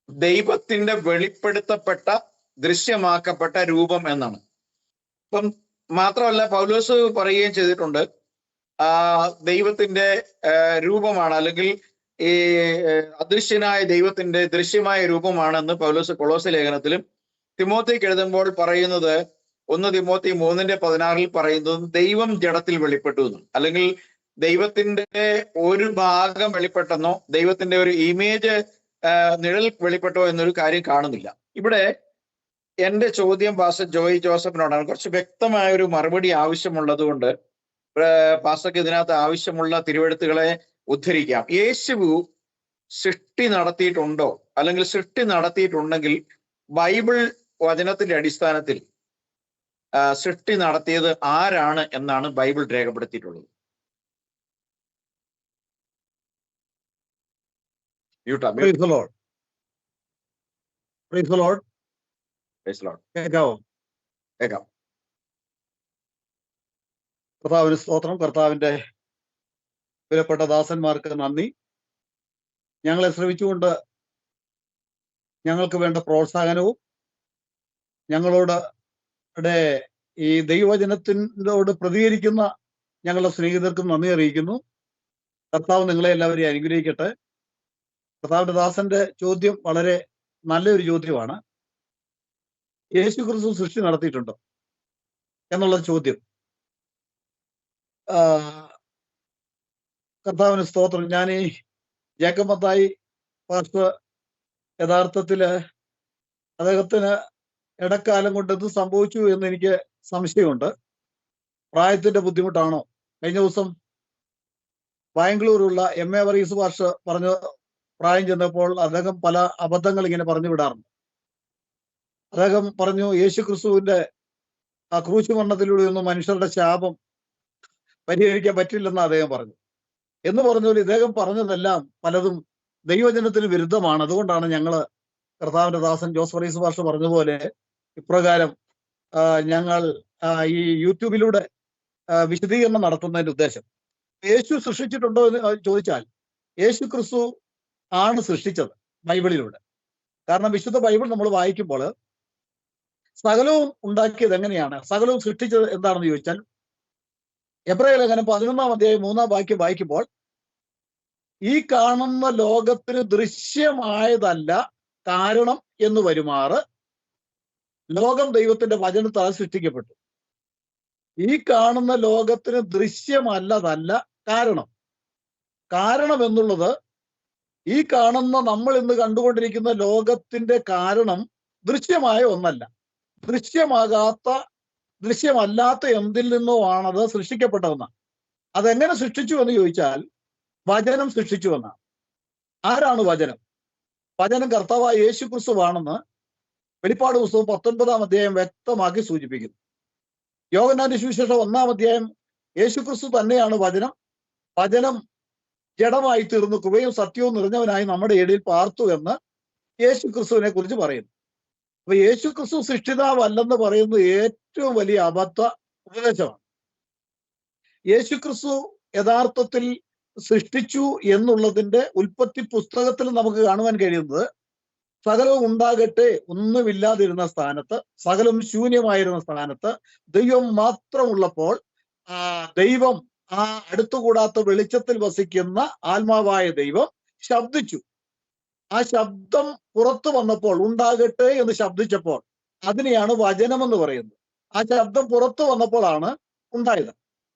ദൈവത്തിന്റെ വെളിപ്പെടുത്തപ്പെട്ട, ദൃശ്യമാക്കപ്പെട്ട രൂപം എന്നാണ്. അപ്പം മാത്രമല്ല പൗലോസ് പറയുകയും ചെയ്തിട്ടുണ്ട്, ദൈവത്തിന്റെ രൂപമാണ്, അല്ലെങ്കിൽ ഈ അദൃശ്യനായ ദൈവത്തിന്റെ ദൃശ്യമായ രൂപമാണെന്ന് പൗലോസ് കൊളോസ്യ ലേഖനത്തിലും തിമോത്തിക്ക് എഴുതുമ്പോൾ പറയുന്നത്, 1 തിമോത്തി 3:16 പറയുന്നത് ദൈവം ജഡത്തിൽ വെളിപ്പെട്ടു എന്നും, അല്ലെങ്കിൽ ദൈവത്തിന്റെ ഒരു ഭാഗം വെളിപ്പെട്ടെന്നോ ദൈവത്തിന്റെ ഒരു ഇമേജ് നിഴൽ വെളിപ്പെട്ടോ എന്നൊരു കാര്യം കാണുന്നില്ല. ഇവിടെ എന്റെ ചോദ്യം പാസ്റ്റർ ജോയി ജോസഫിനോടാണ്. കുറച്ച് വ്യക്തമായ ഒരു മറുപടി ആവശ്യമുള്ളത് കൊണ്ട് പാസ്റ്റർക്ക് ഇതിനകത്ത് ആവശ്യമുള്ള തിരുവെഴുത്തുകളെ ഉദ്ധരിക്കാം. യേശു സൃഷ്ടി നടത്തിയിട്ടുണ്ടോ, അല്ലെങ്കിൽ സൃഷ്ടി നടത്തിയിട്ടുണ്ടെങ്കിൽ ബൈബിൾ വചനത്തിന്റെ അടിസ്ഥാനത്തിൽ സൃഷ്ടി നടത്തിയത് ആരാണ് എന്നാണ് ബൈബിൾ രേഖപ്പെടുത്തിയിട്ടുള്ളത്? കർത്താവിന് സ്തോത്രം. കർത്താവിന്റെ വിലപ്പെട്ട ദാസന്മാർക്ക് നന്ദി. ഞങ്ങളെ ശ്രമിച്ചുകൊണ്ട് ഞങ്ങൾക്ക് വേണ്ട പ്രോത്സാഹനവും ഞങ്ങളോട് ഈ ദൈവവചനത്തിനോട് പ്രതികരിക്കുന്ന ഞങ്ങളുടെ സ്നേഹിതർക്കും നന്ദി അറിയിക്കുന്നു. കർത്താവ് നിങ്ങളെ എല്ലാവരെയും അനുഗ്രഹിക്കട്ടെ. കർത്താവിന്റെ ദാസന്റെ ചോദ്യം വളരെ നല്ലൊരു ചോദ്യമാണ്. യേശു ക്രിസ്തു സൃഷ്ടി നടത്തിയിട്ടുണ്ടോ എന്നുള്ള ചോദ്യം. കർത്താവിന് സ്തോത്രം. ഞാൻ ഈ ജേക്കബ് മത്തായി പാസ്റ്റർ യഥാർത്ഥത്തില് അദ്ദേഹത്തിന് ഇടക്കാലം കൊണ്ട് എന്ത് സംഭവിച്ചു എന്ന് എനിക്ക് സംശയമുണ്ട്. പ്രായത്തിന്റെ ബുദ്ധിമുട്ടാണോ? കഴിഞ്ഞ ദിവസം ബാംഗ്ലൂരുള്ള MA വർഗീസ് പാസ്റ്റർ പറഞ്ഞു, പ്രായം ചെന്നപ്പോൾ അദ്ദേഹം പല അബദ്ധങ്ങൾ ഇങ്ങനെ പറഞ്ഞു വിടാറുണ്ട്. അദ്ദേഹം പറഞ്ഞു, യേശു ക്രിസ്തുവിന്റെ ആ ക്രൂശ് മരണത്തിലൂടെ ഒന്നും മനുഷ്യരുടെ ശാപം പരിഹരിക്കാൻ പറ്റില്ലെന്ന് അദ്ദേഹം പറഞ്ഞു. എന്ന് പറഞ്ഞാൽ ഇദ്ദേഹം പറഞ്ഞതെല്ലാം പലതും ദൈവജനത്തിന് വിരുദ്ധമാണ്. അതുകൊണ്ടാണ് ഞങ്ങൾ കർത്താവിന്റെ ദാസൻ ജോസ് വർഗീസ് പാസ്റ്റർ പറഞ്ഞതുപോലെ ഇപ്രകാരം ഞങ്ങൾ ഈ യൂട്യൂബിലൂടെ വിശദീകരണം നടത്തുന്നതിന്റെ ഉദ്ദേശം. യേശു സൃഷ്ടിച്ചിട്ടുണ്ടോ എന്ന് ചോദിച്ചാൽ, യേശു ക്രിസ്തു ആണ് സൃഷ്ടിച്ചത് ബൈബിളിലൂടെ. കാരണം വിശുദ്ധ ബൈബിൾ നമ്മൾ വായിക്കുമ്പോൾ സകലവും ഉണ്ടാക്കിയത് എങ്ങനെയാണ്, സകലവും സൃഷ്ടിച്ചത് എന്താണെന്ന് ചോദിച്ചാൽ, എബ്രായ ലേഖനം 11-ാം അധ്യായം 3-ാം വാക്യം വായിക്കുമ്പോൾ, ഈ കാണുന്ന ലോകത്തിന് ദൃശ്യമായതല്ല കാരണം എന്ന് വരുമാറ് ലോകം ദൈവത്തിന്റെ വചനത്താൽ സൃഷ്ടിക്കപ്പെട്ടു. ഈ കാണുന്ന ലോകത്തിന് ദൃശ്യമല്ലതല്ല കാരണം. കാരണം എന്നുള്ളത് ഈ കാണുന്ന നമ്മൾ ഇന്ന് കണ്ടുകൊണ്ടിരിക്കുന്ന ലോകത്തിന്റെ കാരണം ദൃശ്യമായ ഒന്നല്ല. ദൃശ്യമല്ലാത്ത എന്തിൽ നിന്നോ ആണത് സൃഷ്ടിക്കപ്പെട്ടതെന്നാണ്. അതെങ്ങനെ സൃഷ്ടിച്ചു എന്ന് ചോദിച്ചാൽ, വചനം സൃഷ്ടിച്ചു എന്നാണ്. ആരാണ് വചനം? വചനം കർത്താവായ യേശു ക്രിസ്തുവാണെന്ന് വെളിപ്പാട് പുസ്തകം 19-ാം അധ്യായം വ്യക്തമാക്കി സൂചിപ്പിക്കുന്നു. യോഹന്നാന്റെ സുവിശേഷം 1-ാം അധ്യായം യേശു ക്രിസ്തു തന്നെയാണ് വചനം. വചനം ജഡമായി തീർന്നു കൃപയും സത്യവും നിറഞ്ഞവനായി നമ്മുടെ ഇടയിൽ പാർത്തു എന്ന് യേശു ക്രിസ്തുവിനെ കുറിച്ച് പറയുന്നു. അപ്പൊ യേശു ക്രിസ്തു സൃഷ്ടിതാവല്ലെന്ന് പറയുന്നത് ഏറ്റവും വലിയ അബദ്ധ ഉപദേശമാണ്. യേശു ക്രിസ്തു യഥാർത്ഥത്തിൽ സൃഷ്ടിച്ചു എന്നുള്ളതിന്റെ ഉൽപ്പത്തി പുസ്തകത്തിൽ നമുക്ക് കാണുവാൻ കഴിയുന്നത്, സകലവും ഉണ്ടാകട്ടെ ഒന്നുമില്ലാതിരുന്ന സ്ഥാനത്ത്, സകലം ശൂന്യമായിരുന്ന സ്ഥാനത്ത് ദൈവം മാത്രമുള്ളപ്പോൾ ദൈവം, ആ അടുത്തുകൂടാത്ത വെളിച്ചത്തിൽ വസിക്കുന്ന ആത്മാവായ ദൈവം ശബ്ദിച്ചു. ആ ശബ്ദം പുറത്തു വന്നപ്പോൾ, ഉണ്ടാകട്ടെ എന്ന് ശബ്ദിച്ചപ്പോൾ, അതിനെയാണ് വചനമെന്ന് പറയുന്നത്. ആ ശബ്ദം പുറത്തു വന്നപ്പോഴാണ് ഉണ്ടായത്.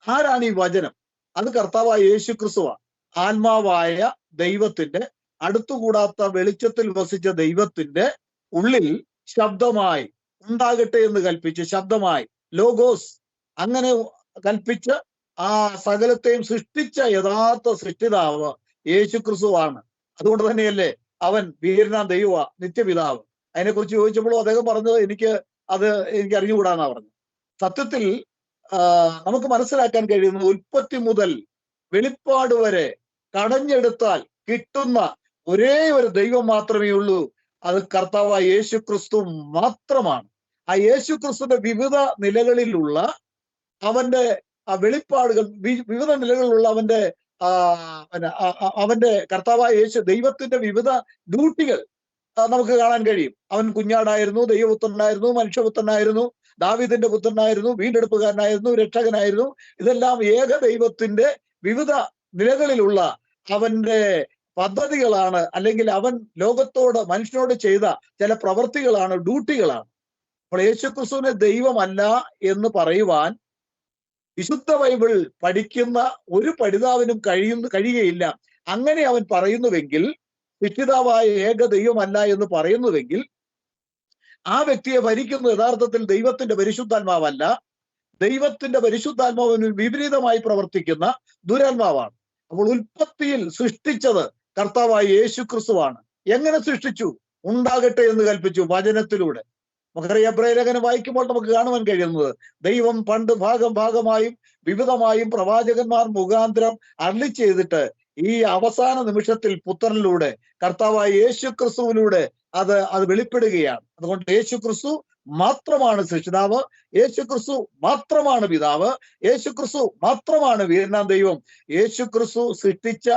ആരാണ് ഈ വചനം? അത് കർത്താവായ യേശു ക്രിസ്തുവാണ്. ആത്മാവായ ദൈവത്തിന്റെ, അടുത്തുകൂടാത്ത വെളിച്ചത്തിൽ വസിച്ച ദൈവത്തിന്റെ ഉള്ളിൽ ശബ്ദമായി ഉണ്ടാകട്ടെ എന്ന് കൽപ്പിച്ച്, ശബ്ദമായി ലോഗോസ് അങ്ങനെ കൽപ്പിച്ച് ആ സകലത്തെയും സൃഷ്ടിച്ച യഥാർത്ഥ സൃഷ്ടിതാവ് യേശു ക്രിസ്തുവാണ്. അതുകൊണ്ട് തന്നെയല്ലേ അവൻ വീരനാം ദൈവ നിത്യപിതാവ്. അതിനെക്കുറിച്ച് ചോദിച്ചപ്പോഴും അദ്ദേഹം പറഞ്ഞത് എനിക്ക് അറിഞ്ഞുകൂടാന്നാ പറഞ്ഞത്. സത്യത്തിൽ നമുക്ക് മനസ്സിലാക്കാൻ കഴിയുന്നത് ഉൽപ്പത്തി മുതൽ വെളിപ്പാട് വരെ കടഞ്ഞെടുത്താൽ കിട്ടുന്ന ഒരേ ഒരു ദൈവം മാത്രമേ ഉള്ളൂ. അത് കർത്താവായ യേശു ക്രിസ്തു മാത്രമാണ്. ആ യേശു ക്രിസ്തുവിന്റെ വിവിധ നിലകളിലുള്ള അവന്റെ വെളിപ്പാടുകൾ, വിവിധ നിലകളിലുള്ള അവന്റെ കർത്താവായ യേശു ദൈവത്തിന്റെ വിവിധ ഡ്യൂട്ടികൾ നമുക്ക് കാണാൻ കഴിയും. അവൻ കുഞ്ഞാടായിരുന്നു, ദൈവപുത്രനായിരുന്നു, മനുഷ്യപുത്രനായിരുന്നു, ദാവീദിന്റെ പുത്രനായിരുന്നു, വീണ്ടെടുപ്പുകാരനായിരുന്നു, രക്ഷകനായിരുന്നു. ഇതെല്ലാം ഏക ദൈവത്തിന്റെ വിവിധ നിലകളിലുള്ള അവന്റെ പദ്ധതികളാണ്, അല്ലെങ്കിൽ അവൻ ലോകത്തോട് മനുഷ്യനോട് ചെയ്ത ചില പ്രവൃത്തികളാണ്, ഡ്യൂട്ടികളാണ്. അപ്പോൾ യേശുക്രിസ്തുവിനെ ദൈവമല്ല എന്ന് പറയുവാൻ വിശുദ്ധ ബൈബിൾ പഠിക്കുന്ന ഒരു പഠിതാവിനും കഴിയുകയില്ല. അങ്ങനെ അവൻ പറയുന്നുവെങ്കിൽ, നിശ്ചിതാവായ ഏക ദൈവമല്ല എന്ന് പറയുന്നുവെങ്കിൽ, ആ വ്യക്തിയെ ഭരിക്കുന്നത് യഥാർത്ഥത്തിൽ ദൈവത്തിന്റെ പരിശുദ്ധാത്മാവല്ല, ദൈവത്തിന്റെ പരിശുദ്ധാത്മാവിന് വിപരീതമായി പ്രവർത്തിക്കുന്ന ദുരാത്മാവാണ്. അപ്പോൾ ഉൽപ്പത്തിയിൽ സൃഷ്ടിച്ചത് കർത്താവായ യേശു ക്രിസ്തുവാണ്. എങ്ങനെ സൃഷ്ടിച്ചു? ഉണ്ടാകട്ടെ എന്ന് കൽപ്പിച്ചു വചനത്തിലൂടെ. നമുക്കറിയാം, എബ്രായ ലേഖനം വായിക്കുമ്പോൾ നമുക്ക് കാണുവാൻ കഴിയുന്നത്, ദൈവം പണ്ട് ഭാഗമായും വിവിധമായും പ്രവാചകന്മാർ മുഖാന്തരം അരുളി ചെയ്തിട്ട് ഈ അവസാന നിമിഷത്തിൽ പുത്രനിലൂടെ കർത്താവായ യേശു ക്രിസ്തുവിലൂടെ അത് വെളിപ്പെടുകയാണ്. അതുകൊണ്ട് യേശു ക്രിസ്തു മാത്രമാണ് സൃഷ്ടിതാവ്, യേശു ക്രിസ്തു മാത്രമാണ് പിതാവ്, യേശു ക്രിസ്തു മാത്രമാണ് വീരനാം ദൈവം. യേശു ക്രിസ്തു സൃഷ്ടിച്ച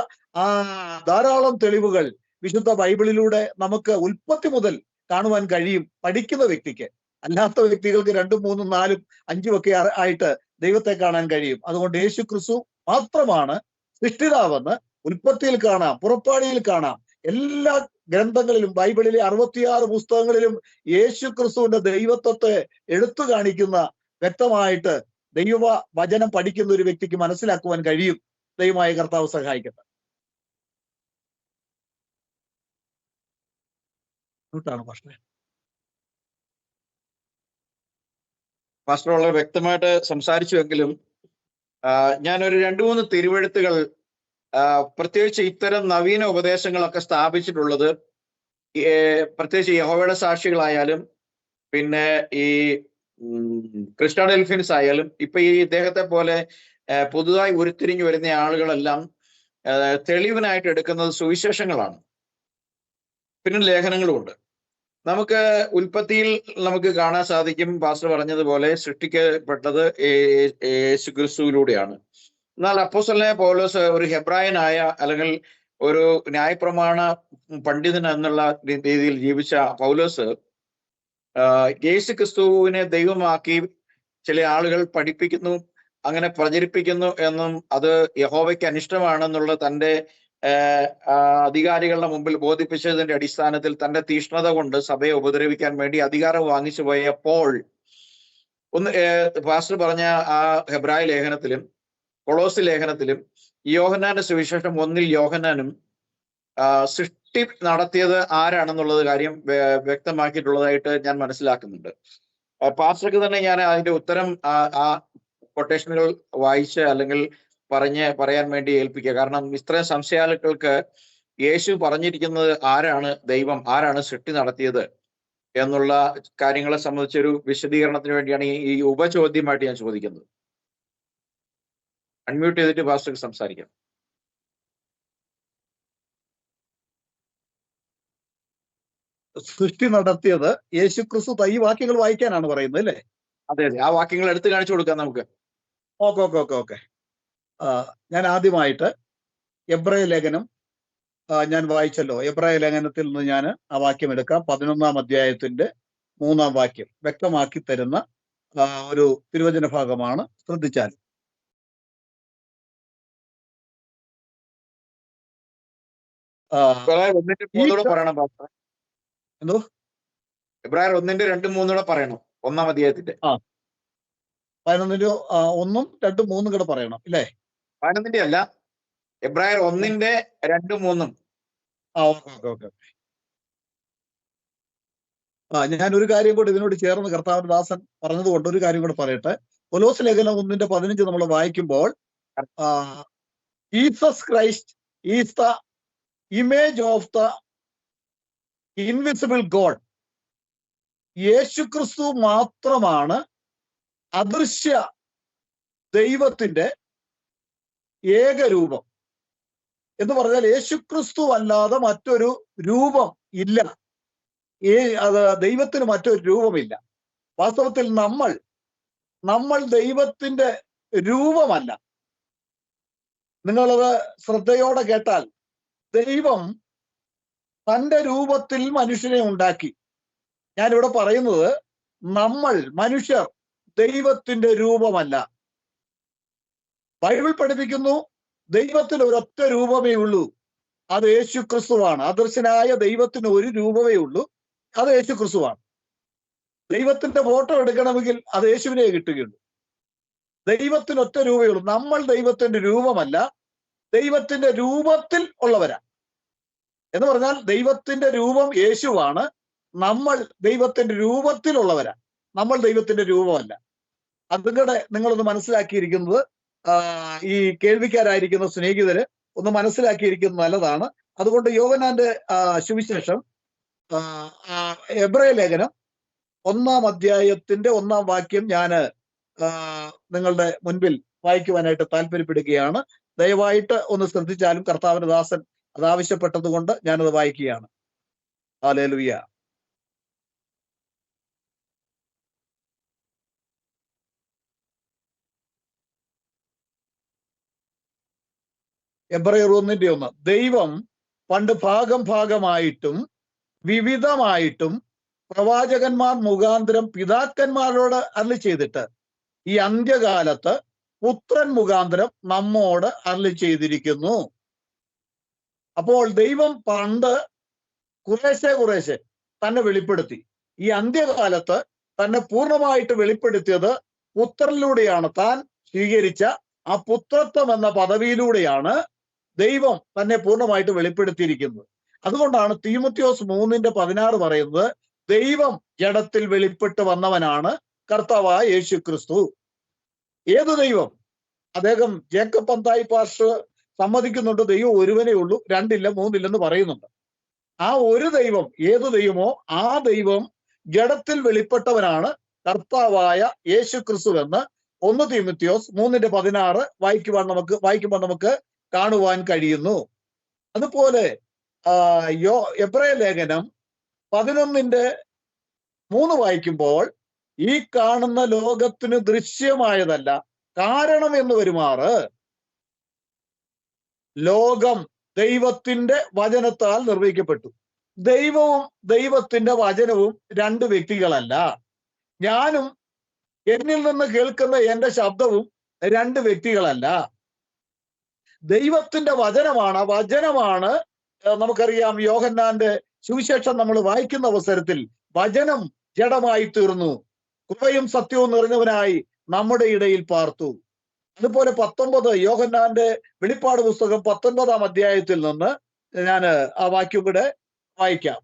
ധാരാളം തെളിവുകൾ വിശുദ്ധ ബൈബിളിലൂടെ നമുക്ക് ഉൽപ്പത്തി മുതൽ കാണുവാൻ കഴിയും പഠിക്കുന്ന വ്യക്തിക്ക്. അല്ലാത്ത വ്യക്തികൾക്ക് 2, 3, 4, 5 ഒക്കെ ആയിട്ട് ദൈവത്തെ കാണാൻ കഴിയും. അതുകൊണ്ട് യേശു ക്രിസ്തു മാത്രമാണ് സൃഷ്ടിതാവെന്ന് ഉൽപ്പത്തിയിൽ കാണാം, പുറപ്പാടിയിൽ കാണാം. എല്ലാ ഗ്രന്ഥങ്ങളിലും, ബൈബിളിലെ 66 പുസ്തകങ്ങളിലും യേശു ക്രിസ്തുവിന്റെ ദൈവത്വത്തെ എടുത്തു കാണിക്കുന്ന വ്യക്തമായിട്ട് ദൈവ വചനം പഠിക്കുന്ന ഒരു വ്യക്തിക്ക് മനസ്സിലാക്കുവാൻ കഴിയും. ദൈവമായ കർത്താവ് സഹായിക്കട്ടെ. പാസ്റ്റർ വളരെ വ്യക്തമായിട്ട് സംസാരിച്ചുവെങ്കിലും ഞാനൊരു 2-3 തിരുവെഴുത്തുകൾ, പ്രത്യേകിച്ച് ഇത്തരം നവീന ഉപദേശങ്ങളൊക്കെ സ്ഥാപിച്ചിട്ടുള്ളത്, പ്രത്യേകിച്ച് യഹോവയുടെ സാക്ഷികളായാലും പിന്നെ ഈ ക്രിസ്റ്റ ഡെൽഫിൻസ് ആയാലും ഇപ്പൊ ഈ ഇദ്ദേഹത്തെ പോലെ പുതുതായി ഉരുത്തിരിഞ്ഞു വരുന്ന ആളുകളെല്ലാം തെളിവിനായിട്ട് എടുക്കുന്നത് സുവിശേഷങ്ങളാണ്, പിന്നെ ലേഖനങ്ങളുമുണ്ട്. നമുക്ക് ഉൽപ്പത്തിയിൽ നമുക്ക് കാണാൻ സാധിക്കും, പാസ്റ്റർ പറഞ്ഞതുപോലെ സൃഷ്ടിക്കപ്പെട്ടത് യേശു ക്രിസ്തുവിലൂടെയാണ്. എന്നാൽ അപ്പോസ്തലനായ പൗലോസ് ഒരു ഹെബ്രായനായ അല്ലെങ്കിൽ ഒരു ന്യായപ്രമാണ പണ്ഡിതൻ എന്നുള്ള രീതിയിൽ ജീവിച്ച പൗലോസ് യേശു ക്രിസ്തുവിനെ ദൈവമാക്കി ചില ആളുകൾ പഠിപ്പിക്കുന്നു, അങ്ങനെ പ്രചരിപ്പിക്കുന്നു എന്നും അത് യഹോവയ്ക്ക് അനിഷ്ടമാണെന്നുള്ള തൻ്റെ അധികാരികളുടെ മുമ്പിൽ ബോധിപ്പിച്ചതിന്റെ അടിസ്ഥാനത്തിൽ തന്റെ തീഷ്ണത കൊണ്ട് സഭയെ ഉപദ്രവിക്കാൻ വേണ്ടി അധികാരം വാങ്ങിച്ചു പോയപ്പോൾ പാസ്റ്റർ പറഞ്ഞ ആ ഹെബ്രായ ലേഖനത്തിലും കൊളോസി ലേഖനത്തിലും യോഹന്നാന്റെ സുവിശേഷം 1 യോഹന്നാനും സൃഷ്ടി നടത്തിയത് ആരാണെന്നുള്ളത് കാര്യം വ്യക്തമാക്കിയിട്ടുള്ളതായിട്ട് ഞാൻ മനസ്സിലാക്കുന്നുണ്ട്. പാസ്റ്റർക്ക് തന്നെ ഞാൻ അതിന്റെ ഉത്തരം ആ കൊട്ടേഷനുകൾ വായിച്ച് അല്ലെങ്കിൽ പറയാൻ വേണ്ടി ഏൽപ്പിക്കുക. കാരണം ഇത്രയും സംശയാലുക്കൾക്ക് യേശു പറഞ്ഞിരിക്കുന്നത് ആരാണ് ദൈവം, ആരാണ് സൃഷ്ടി നടത്തിയത് എന്നുള്ള കാര്യങ്ങളെ സംബന്ധിച്ചൊരു വിശദീകരണത്തിന് വേണ്ടിയാണ് ഈ ഉപചോദ്യമായിട്ട് ഞാൻ ചോദിക്കുന്നത്. അൺമ്യൂട്ട് ചെയ്തിട്ട് പാസ്റ്റർക്ക് സംസാരിക്കാം. സൃഷ്ടി നടത്തിയത് യേശു ക്രിസ്തു. ഈ വാക്യങ്ങൾ വായിക്കാനാണ് പറയുന്നത് അല്ലേ? അതെ, ആ വാക്യങ്ങൾ എടുത്തു കാണിച്ചു കൊടുക്കാം നമുക്ക്. ഓക്കെ. ഞാൻ ആദ്യമായിട്ട് എബ്രായ ലേഖനം ഞാൻ വായിച്ചല്ലോ. എബ്രായ ലേഖനത്തിൽ നിന്ന് ഞാൻ ആ വാക്യം എടുക്കാം. 11-ാം അധ്യായത്തിന്റെ 3-ാം വാക്യം വ്യക്തമാക്കി തരുന്ന ഒരു തിരുവചന ഭാഗമാണ്. ശ്രദ്ധിച്ചാൽ എന്തോ എബ്രായർ 1:2-3 പറയണം. 1-ാം അധ്യായത്തിന്റെ 11-ന്റെ 1-ഉം 2-ഉം 3-ഉം കൂടെ പറയണം അല്ലേ? 11-ന്റെ അല്ല, എബ്രായർ 1:2-3. ഓക്കെ. ഞാൻ ഒരു കാര്യം കൂടെ ഇതിനോട് ചേർന്ന് കർത്താവിന്റെ ദാസൻ പറഞ്ഞതുകൊണ്ട് ഒരു കാര്യം കൂടെ പറയട്ടെ. കൊലോസ് ലേഖനം 1:15 നമ്മൾ വായിക്കുമ്പോൾ Jesus Christ is the image of the invisible God. യേശുക്രിസ്തു മാത്രമാണ് അദൃശ്യ ദൈവത്തിന്റെ ഏകരൂപം. എന്ന് പറഞ്ഞാൽ യേശുക്രിസ്തു അല്ലാതെ മറ്റൊരു രൂപം ഇല്ല. അത് ദൈവത്തിന് മറ്റൊരു രൂപമില്ല. വാസ്തവത്തിൽ നമ്മൾ ദൈവത്തിന്റെ രൂപമല്ല. നിങ്ങളത് ശ്രദ്ധയോടെ കേട്ടാൽ, ദൈവം തന്റെ രൂപത്തിൽ മനുഷ്യനെ ഉണ്ടാക്കി. ഞാനിവിടെ പറയുന്നത് നമ്മൾ മനുഷ്യർ ദൈവത്തിന്റെ രൂപമല്ല. ബൈബിൾ പഠിപ്പിക്കുന്നു ദൈവത്തിന് ഒരൊറ്റ രൂപമേ ഉള്ളൂ, അത് യേശുക്രിസ്തുവാണ്. അദൃശ്യനായ ദൈവത്തിന് ഒരു രൂപമേ ഉള്ളൂ, അത് യേശുക്രിസ്തുവാണ്. ദൈവത്തിന്റെ ഫോട്ടോ എടുക്കണമെങ്കിൽ അത് യേശുവിനെ കിട്ടുകയുള്ളൂ. ദൈവത്തിന് ഒറ്റ രൂപമേ ഉള്ളൂ. നമ്മൾ ദൈവത്തിന്റെ രൂപമല്ല, ദൈവത്തിന്റെ രൂപത്തിൽ ഉള്ളവരാ. എന്ന് പറഞ്ഞാൽ ദൈവത്തിന്റെ രൂപം യേശുവാണ്, നമ്മൾ ദൈവത്തിന്റെ രൂപത്തിലുള്ളവരാ. നമ്മൾ ദൈവത്തിന്റെ രൂപമല്ല. അതുകൂടെ നിങ്ങളൊന്ന് മനസ്സിലാക്കിയിരിക്കുന്നത്, ഈ കേൾവിക്കാരായിരിക്കുന്ന സ്നേഹിതര് ഒന്ന് മനസ്സിലാക്കിയിരിക്കുന്നത് നല്ലതാണ്. അതുകൊണ്ട് യോഹന്നാന്റെ സുവിശേഷം എബ്രായ ലേഖനം 1-ാം അധ്യായത്തിന്റെ 1-ാം വാക്യം ഞാൻ നിങ്ങളുടെ മുൻപിൽ വായിക്കുവാനായിട്ട് താല്പര്യപ്പെടുകയാണ്. ദയവായിട്ട് ഒന്ന് ശ്രദ്ധിച്ചാലും. കർത്താവിന്റെ ദാസൻ അത് ആവശ്യപ്പെട്ടത് കൊണ്ട് ഞാനത് വായിക്കുകയാണ്. ഹല്ലേലൂയ. എബ്രായർ 1:1. ദൈവം പണ്ട് ഭാഗമായിട്ടും വിവിധമായിട്ടും പ്രവാചകന്മാർ മുഖാന്തരം പിതാക്കന്മാരോട് അരുളി ചെയ്തിട്ട് ഈ അന്ത്യകാലത്ത് പുത്രൻ മുഖാന്തരം നമ്മോട് അരുളി ചെയ്തിരിക്കുന്നു. അപ്പോൾ ദൈവം പണ്ട് കുറേശ്ശെ തന്നെ വെളിപ്പെടുത്തി. ഈ അന്ത്യകാലത്ത് തന്നെ പൂർണ്ണമായിട്ട് വെളിപ്പെടുത്തിയത് പുത്രനിലൂടെയാണ്. താൻ സ്വീകരിച്ച ആ പുത്രത്വം എന്ന പദവിയിലൂടെയാണ് ദൈവം തന്നെ പൂർണ്ണമായിട്ട് വെളിപ്പെടുത്തിയിരിക്കുന്നത്. അതുകൊണ്ടാണ് തീമോഥെയോസ് 3:16 പറയുന്നത്, ദൈവം ജഡത്തിൽ വെളിപ്പെട്ട് വന്നവനാണ് കർത്താവായ യേശുക്രിസ്തു. ഏത് ദൈവം? അദ്ദേഹം ജേക്കബ് പന്തായി പാസ്റ്റർ സമ്മതിക്കുന്നുണ്ട്, ദൈവം ഒരുവനേ ഉള്ളൂ, രണ്ടില്ല മൂന്നില്ലെന്ന് പറയുന്നുണ്ട്. ആ ഒരു ദൈവം ഏത് ദൈവമോ ആ ദൈവം ജഡത്തിൽ വെളിപ്പെട്ടവനാണ് കർത്താവായ യേശുക്രിസ്തു എന്ന് 1 തീമോഥെയോസ് 3:16 വായിക്കുമ്പോൾ നമുക്ക് കാണുവാൻ കഴിയുന്നു. അതുപോലെ എബ്രായ ലേഖനം 11:3 വായിക്കുമ്പോൾ, ഈ കാണുന്ന ലോകത്തിന് ദൃശ്യമായതല്ല കാരണം എന്ന് വരുമാറ് ലോകം ദൈവത്തിന്റെ വചനത്താൽ നിർവഹിക്കപ്പെട്ടു. ദൈവവും ദൈവത്തിന്റെ വചനവും രണ്ട് വ്യക്തികളല്ല. ഞാനും എന്നിൽ നിന്ന് കേൾക്കുന്ന എന്റെ ശബ്ദവും രണ്ട് വ്യക്തികളല്ല. ദൈവത്തിന്റെ വചനമാണ്. വചനമാണ് നമുക്കറിയാം, യോഹന്നാന്റെ സുവിശേഷം നമ്മൾ വായിക്കുന്ന അവസരത്തിൽ വചനം ജഡമായി തീർന്നു, കൃപയും സത്യവും നിറഞ്ഞവനായി നമ്മുടെ ഇടയിൽ പാർത്തു. അതുപോലെ 19 യോഹന്നാന്റെ വെളിപ്പാട് പുസ്തകം 19-ാം അധ്യായത്തിൽ നിന്ന് ഞാൻ ആ വാക്യം കൂടെ വായിക്കാം.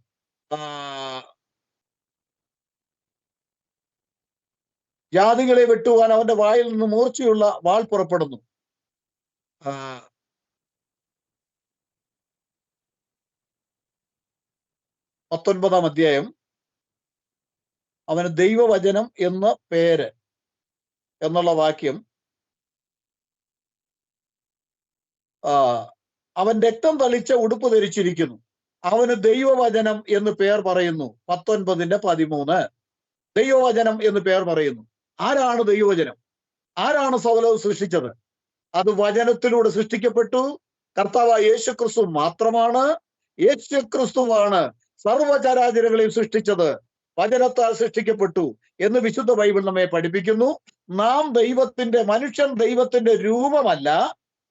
ജാതികളെ വെട്ടുവാൻ അവന്റെ വായിൽ നിന്ന് മൂർച്ചയുള്ള വാൾ പുറപ്പെടുന്നു. 19-ാം അധ്യായം. അവന് ദൈവവചനം എന്ന പേര് എന്നുള്ള വാക്യം, അവൻ രക്തം തളിച്ച ഉടുപ്പ് ധരിച്ചിരിക്കുന്നു, അവന് ദൈവവചനം എന്ന് പേർ പറയുന്നു. 19:13 ദൈവവചനം എന്ന് പേർ പറയുന്നു. ആരാണ് ദൈവവചനം? ആരാണ് സകലവും സൃഷ്ടിച്ചത്? അത് വചനത്തിലൂടെ സൃഷ്ടിക്കപ്പെട്ടു. കർത്താവായ യേശുക്രിസ്തു മാത്രമാണ്. യേശുക്രിസ്തുവാണ് സർവചരാചരങ്ങളെയും സൃഷ്ടിച്ചത്, വചനത്താൽ സൃഷ്ടിക്കപ്പെട്ടു എന്ന് വിശുദ്ധ ബൈബിൾ നമ്മെ പഠിപ്പിക്കുന്നു. നാം മനുഷ്യൻ ദൈവത്തിന്റെ രൂപമല്ല,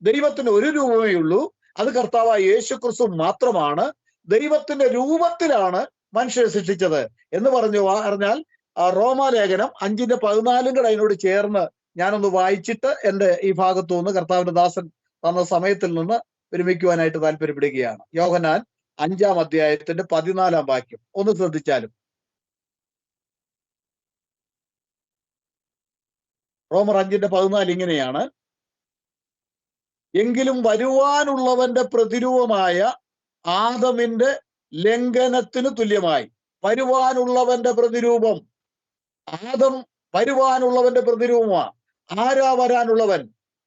ദൈവത്തിന് ഒരു രൂപമേ ഉള്ളൂ, അത് കർത്താവായ യേശുക്രിസ്തു മാത്രമാണ്. ദൈവത്തിന്റെ രൂപത്തിലാണ് മനുഷ്യരെ സൃഷ്ടിച്ചത് എന്ന് പറഞ്ഞാൽ റോമാലേഖനം 5:14 കൂടെ അതിനോട് ചേർന്ന് ഞാനൊന്ന് വായിച്ചിട്ട് എൻ്റെ ഈ ഭാഗത്തു നിന്ന് കർത്താവിന്റെ ദാസൻ തന്ന സമയത്തിൽ നിന്ന് വിരമിക്കുവാനായിട്ട് താല്പര്യപ്പെടുകയാണ്. യോഹന്നാൻ 5-ാം അധ്യായത്തിന്റെ 14-ാം വാക്യം ഒന്ന് ശ്രദ്ധിച്ചാലും. റോമർ 5:14 ഇങ്ങനെയാണ്, എങ്കിലും വരുവാനുള്ളവന്റെ പ്രതിരൂപമായ ആദമിന്റെ ലംഘനത്തിന് തുല്യമായി. വരുവാനുള്ളവന്റെ പ്രതിരൂപം, ആദം വരുവാനുള്ളവന്റെ പ്രതിരൂപമാണ്. ആരാ വരാനുള്ളവൻ?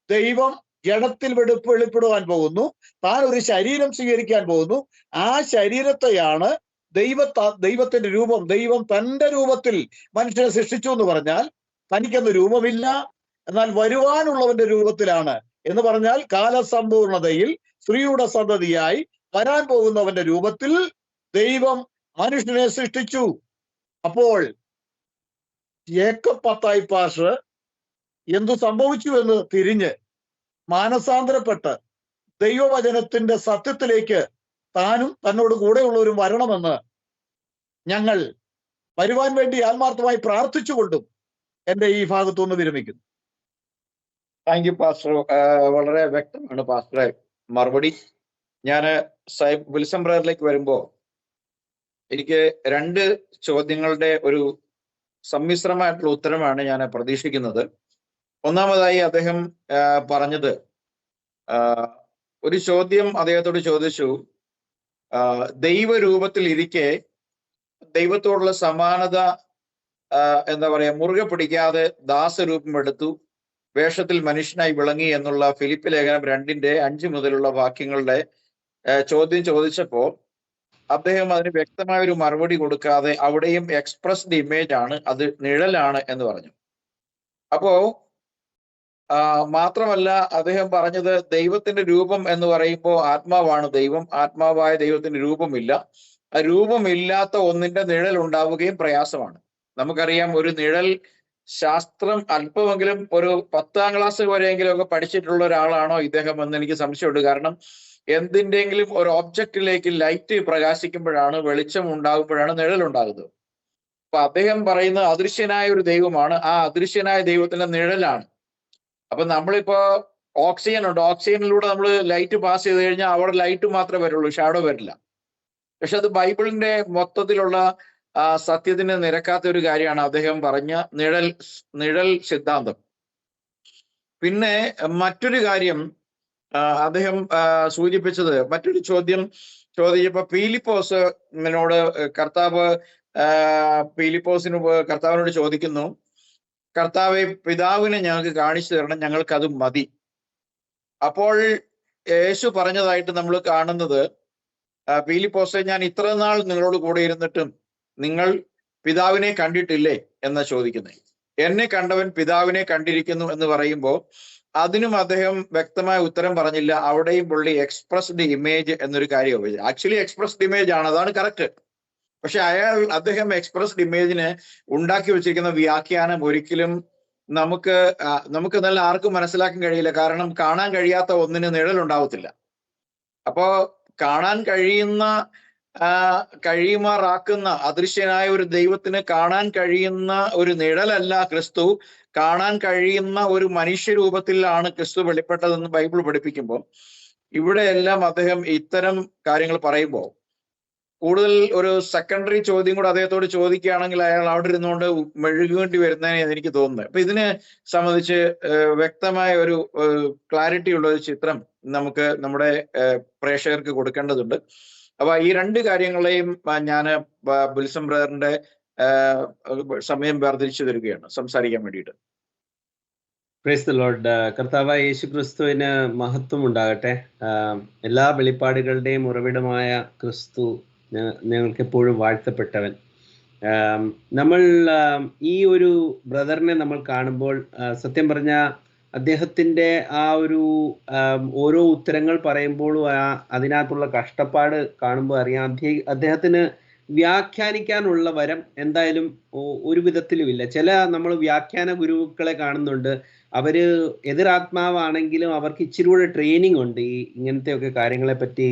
ദൈവം ജഡത്തിൽ വെളിപ്പെടുവാൻ പോകുന്നു. താൻ ഒരു ശരീരം സ്വീകരിക്കാൻ പോകുന്നു. ആ ശരീരത്തെയാണ് ദൈവത്തിന്റെ രൂപം. ദൈവം തന്റെ രൂപത്തിൽ മനുഷ്യനെ സൃഷ്ടിച്ചു എന്ന് പറഞ്ഞാൽ തനിക്കൊന്നും രൂപമില്ല, എന്നാൽ വരുവാനുള്ളവന്റെ രൂപത്തിലാണ് എന്ന് പറഞ്ഞാൽ കാലസമ്പൂർണതയിൽ സ്ത്രീയുടെ സന്തതിയായി വരാൻ പോകുന്നവന്റെ രൂപത്തിൽ ദൈവം മനുഷ്യനെ സൃഷ്ടിച്ചു. അപ്പോൾ യേക്കബ് പത്തായി പാസ്റ്റർ എന്തു സംഭവിച്ചു എന്ന് തിരിഞ്ഞ് മാനസാന്തരപ്പെട്ട് ദൈവവചനത്തിന്റെ സത്യത്തിലേക്ക് താനും തന്നോട് കൂടെയുള്ളവരും വരണമെന്ന് ഞങ്ങൾ വരുവാൻ വേണ്ടി ആത്മാർത്ഥമായി പ്രാർത്ഥിച്ചുകൊണ്ടും എന്റെ ഈ ഭാഗത്തുനിന്ന് വിരമിക്കുന്നു. Thank you pastor. വളരെ വ്യക്തമാണ് പാസ്റ്ററെ മറുപടി. ഞാൻ വിൽസം ബ്രദറിലേക്ക് വരുമ്പോ എനിക്ക് 2 ചോദ്യങ്ങളുടെ ഒരു സമ്മിശ്രമായിട്ടുള്ള ഉത്തരമാണ് ഞാൻ പ്രതീക്ഷിക്കുന്നത്. ഒന്നാമതായി അദ്ദേഹം പറഞ്ഞത്, ഒരു ചോദ്യം അദ്ദേഹത്തോട് ചോദിച്ചു, ദൈവരൂപത്തിൽ ഇരിക്കെ ദൈവത്തോടുള്ള സമാനത എന്താ പറയാ മുറുകെ പിടിക്കാതെ ദാസരൂപം എടുത്തു, വേഷത്തിൽ മനുഷ്യനായി വിളങ്ങി എന്നുള്ള ഫിലിപ്പ് ലേഖനം 2:5 മുതലുള്ള വാക്യങ്ങളുടെ ചോദ്യം ചോദിച്ചപ്പോ അദ്ദേഹം അതിന് വ്യക്തമായ ഒരു മറുപടി കൊടുക്കാതെ അവിടെയും എക്സ്പ്രസ്ഡ് ഇമേജ് ആണ്, അത് നിഴലാണ് എന്ന് പറഞ്ഞു. അപ്പോ മാത്രമല്ല അദ്ദേഹം പറഞ്ഞത് ദൈവത്തിന്റെ രൂപം എന്ന് പറയുമ്പോൾ ആത്മാവാണ് ദൈവം, ആത്മാവായ ദൈവത്തിന്റെ രൂപമില്ല. ആ രൂപമില്ലാത്ത ഒന്നിന്റെ നിഴൽ ഉണ്ടാവുകയും പ്രയാസമാണ്. നമുക്കറിയാം, ഒരു നിഴൽ ശാസ്ത്രം അല്പമെങ്കിലും ഒരു 10ാം ക്ലാസ് വരെയെങ്കിലും ഒക്കെ പഠിച്ചിട്ടുള്ള ഒരാളാണോ ഇദ്ദേഹം എന്ന് എനിക്ക് സംശയമുണ്ട്. കാരണം എന്തിൻ്റെങ്കിലും ഒരു ഓബ്ജക്റ്റിലേക്ക് ലൈറ്റ് പ്രകാശിക്കുമ്പോഴാണ്, വെളിച്ചം ഉണ്ടാകുമ്പോഴാണ് നിഴൽ ഉണ്ടാകുന്നത്. അപ്പൊ അദ്ദേഹം പറയുന്ന അദൃശ്യനായ ഒരു ദൈവമാണ്, ആ അദൃശ്യനായ ദൈവത്തിന്റെ നിഴലാണ്. അപ്പൊ നമ്മളിപ്പോ ഓക്സിജൻ ഉണ്ട്, ഓക്സിജനിലൂടെ നമ്മൾ ലൈറ്റ് പാസ് ചെയ്ത് കഴിഞ്ഞാൽ അവിടെ ലൈറ്റ് മാത്രമേ വരുള്ളൂ, ഷാഡോ വരില്ല. പക്ഷെ അത് ബൈബിളിന്റെ മൊത്തത്തിലുള്ള സത്യത്തിന് നിരക്കാത്ത ഒരു കാര്യമാണ് അദ്ദേഹം പറഞ്ഞ നിഴൽ സിദ്ധാന്തം. പിന്നെ മറ്റൊരു കാര്യം അദ്ദേഹം സൂചിപ്പിച്ചത്, മറ്റൊരു ചോദ്യം ചോദിച്ചപ്പോ പീലിപ്പോസിനോട് കർത്താവിനോട് ചോദിക്കുന്നു, കർത്താവെ, പിതാവിനെ ഞങ്ങൾക്ക് കാണിച്ചു തരണം, ഞങ്ങൾക്കത് മതി. അപ്പോൾ യേശു പറഞ്ഞതായിട്ട് നമ്മൾ കാണുന്നത്, പീലിപ്പോസെ, ഞാൻ ഇത്ര നാൾ നിങ്ങളോട് കൂടെ ഇരുന്നിട്ടും നിങ്ങൾ പിതാവിനെ കണ്ടിട്ടില്ലേ എന്നാ ചോദിക്കുന്നത്. എന്നെ കണ്ടവൻ പിതാവിനെ കണ്ടിരിക്കുന്നു എന്ന് പറയുമ്പോൾ അതിനും അദ്ദേഹം വ്യക്തമായ ഉത്തരം പറഞ്ഞില്ല. അവിടെയും പുള്ളി എക്സ്പ്രസ്ഡ് ഇമേജ് എന്നൊരു കാര്യം ഉപയോഗിച്ചു. ആക്ച്വലി എക്സ്പ്രസ്ഡ് ഇമേജ് ആണ്, അതാണ് കറക്റ്റ്. പക്ഷെ അദ്ദേഹം എക്സ്പ്രസ്ഡ് ഇമേജിന് ഉണ്ടാക്കി വെച്ചിരിക്കുന്ന വ്യാഖ്യാനം ഒരിക്കലും നമുക്ക് നല്ല ആർക്കും മനസ്സിലാക്കാൻ കഴിയില്ല. കാരണം കാണാൻ കഴിയാത്ത ഒന്നിന് നിഴൽ ഉണ്ടാവത്തില്ല. അപ്പോ കാണാൻ കഴിയുമാറാക്കുന്ന അദൃശ്യനായ ഒരു ദൈവത്തിന് കാണാൻ കഴിയുന്ന ഒരു നിഴലല്ല ക്രിസ്തു, കാണാൻ കഴിയുന്ന ഒരു മനുഷ്യരൂപത്തിലാണ് ക്രിസ്തു വെളിപ്പെട്ടതെന്ന് ബൈബിൾ പഠിപ്പിക്കുമ്പോൾ ഇവിടെയെല്ലാം അദ്ദേഹം ഇത്തരം കാര്യങ്ങൾ പറയുമ്പോൾ കൂടുതൽ ഒരു സെക്കൻഡറി ചോദ്യം കൂടെ അദ്ദേഹത്തോട് ചോദിക്കുകയാണെങ്കിൽ അയാൾ അവിടെ ഇരുന്നുകൊണ്ട് മെഴുകേണ്ടി വരുന്നതിന് എനിക്ക് തോന്നുന്നത്. അപ്പൊ ഇതിനെ സംബന്ധിച്ച് വ്യക്തമായ ഒരു ക്ലാരിറ്റി ഉള്ള ഒരു ചിത്രം നമുക്ക് നമ്മുടെ പ്രേക്ഷകർക്ക് കൊടുക്കേണ്ടതുണ്ട്. അപ്പൊ ഈ 2 കാര്യങ്ങളെയും ഞാൻ വിൽസം ബ്രദറിന്റെ സമയം വേർതിരിച്ചു തരികയാണ് സംസാരിക്കാൻ വേണ്ടിയിട്ട്. Praise the Lord. കർത്താവായ യേശുക്രിസ്തുവിന് മഹത്വം ഉണ്ടാകട്ടെ. എല്ലാ വെളിപ്പാടുകളുടെയും ഉറവിടമായ ക്രിസ്തു ഞങ്ങൾക്ക് എപ്പോഴും വാഴ്ത്തപ്പെട്ടവൻ. നമ്മൾ ഈ ഒരു ബ്രദറിനെ നമ്മൾ കാണുമ്പോൾ സത്യം പറഞ്ഞ അദ്ദേഹത്തിൻ്റെ ആ ഒരു ഓരോ ഉത്തരങ്ങൾ പറയുമ്പോഴും അതിനകത്തുള്ള കഷ്ടപ്പാട് കാണുമ്പോൾ അറിയാം അദ്ദേഹത്തിന് വ്യാഖ്യാനിക്കാനുള്ള വരം എന്തായാലും ഒരു വിധത്തിലുമില്ല. ചില നമ്മൾ വ്യാഖ്യാന ഗുരുക്കളെ കാണുന്നുണ്ട്, അവര് എതിരാത്മാവാണെങ്കിലും അവർക്ക് ഇച്ചിരി കൂടെ ട്രെയിനിങ് ഉണ്ട് ഈ ഇങ്ങനത്തെയൊക്കെ കാര്യങ്ങളെ പറ്റി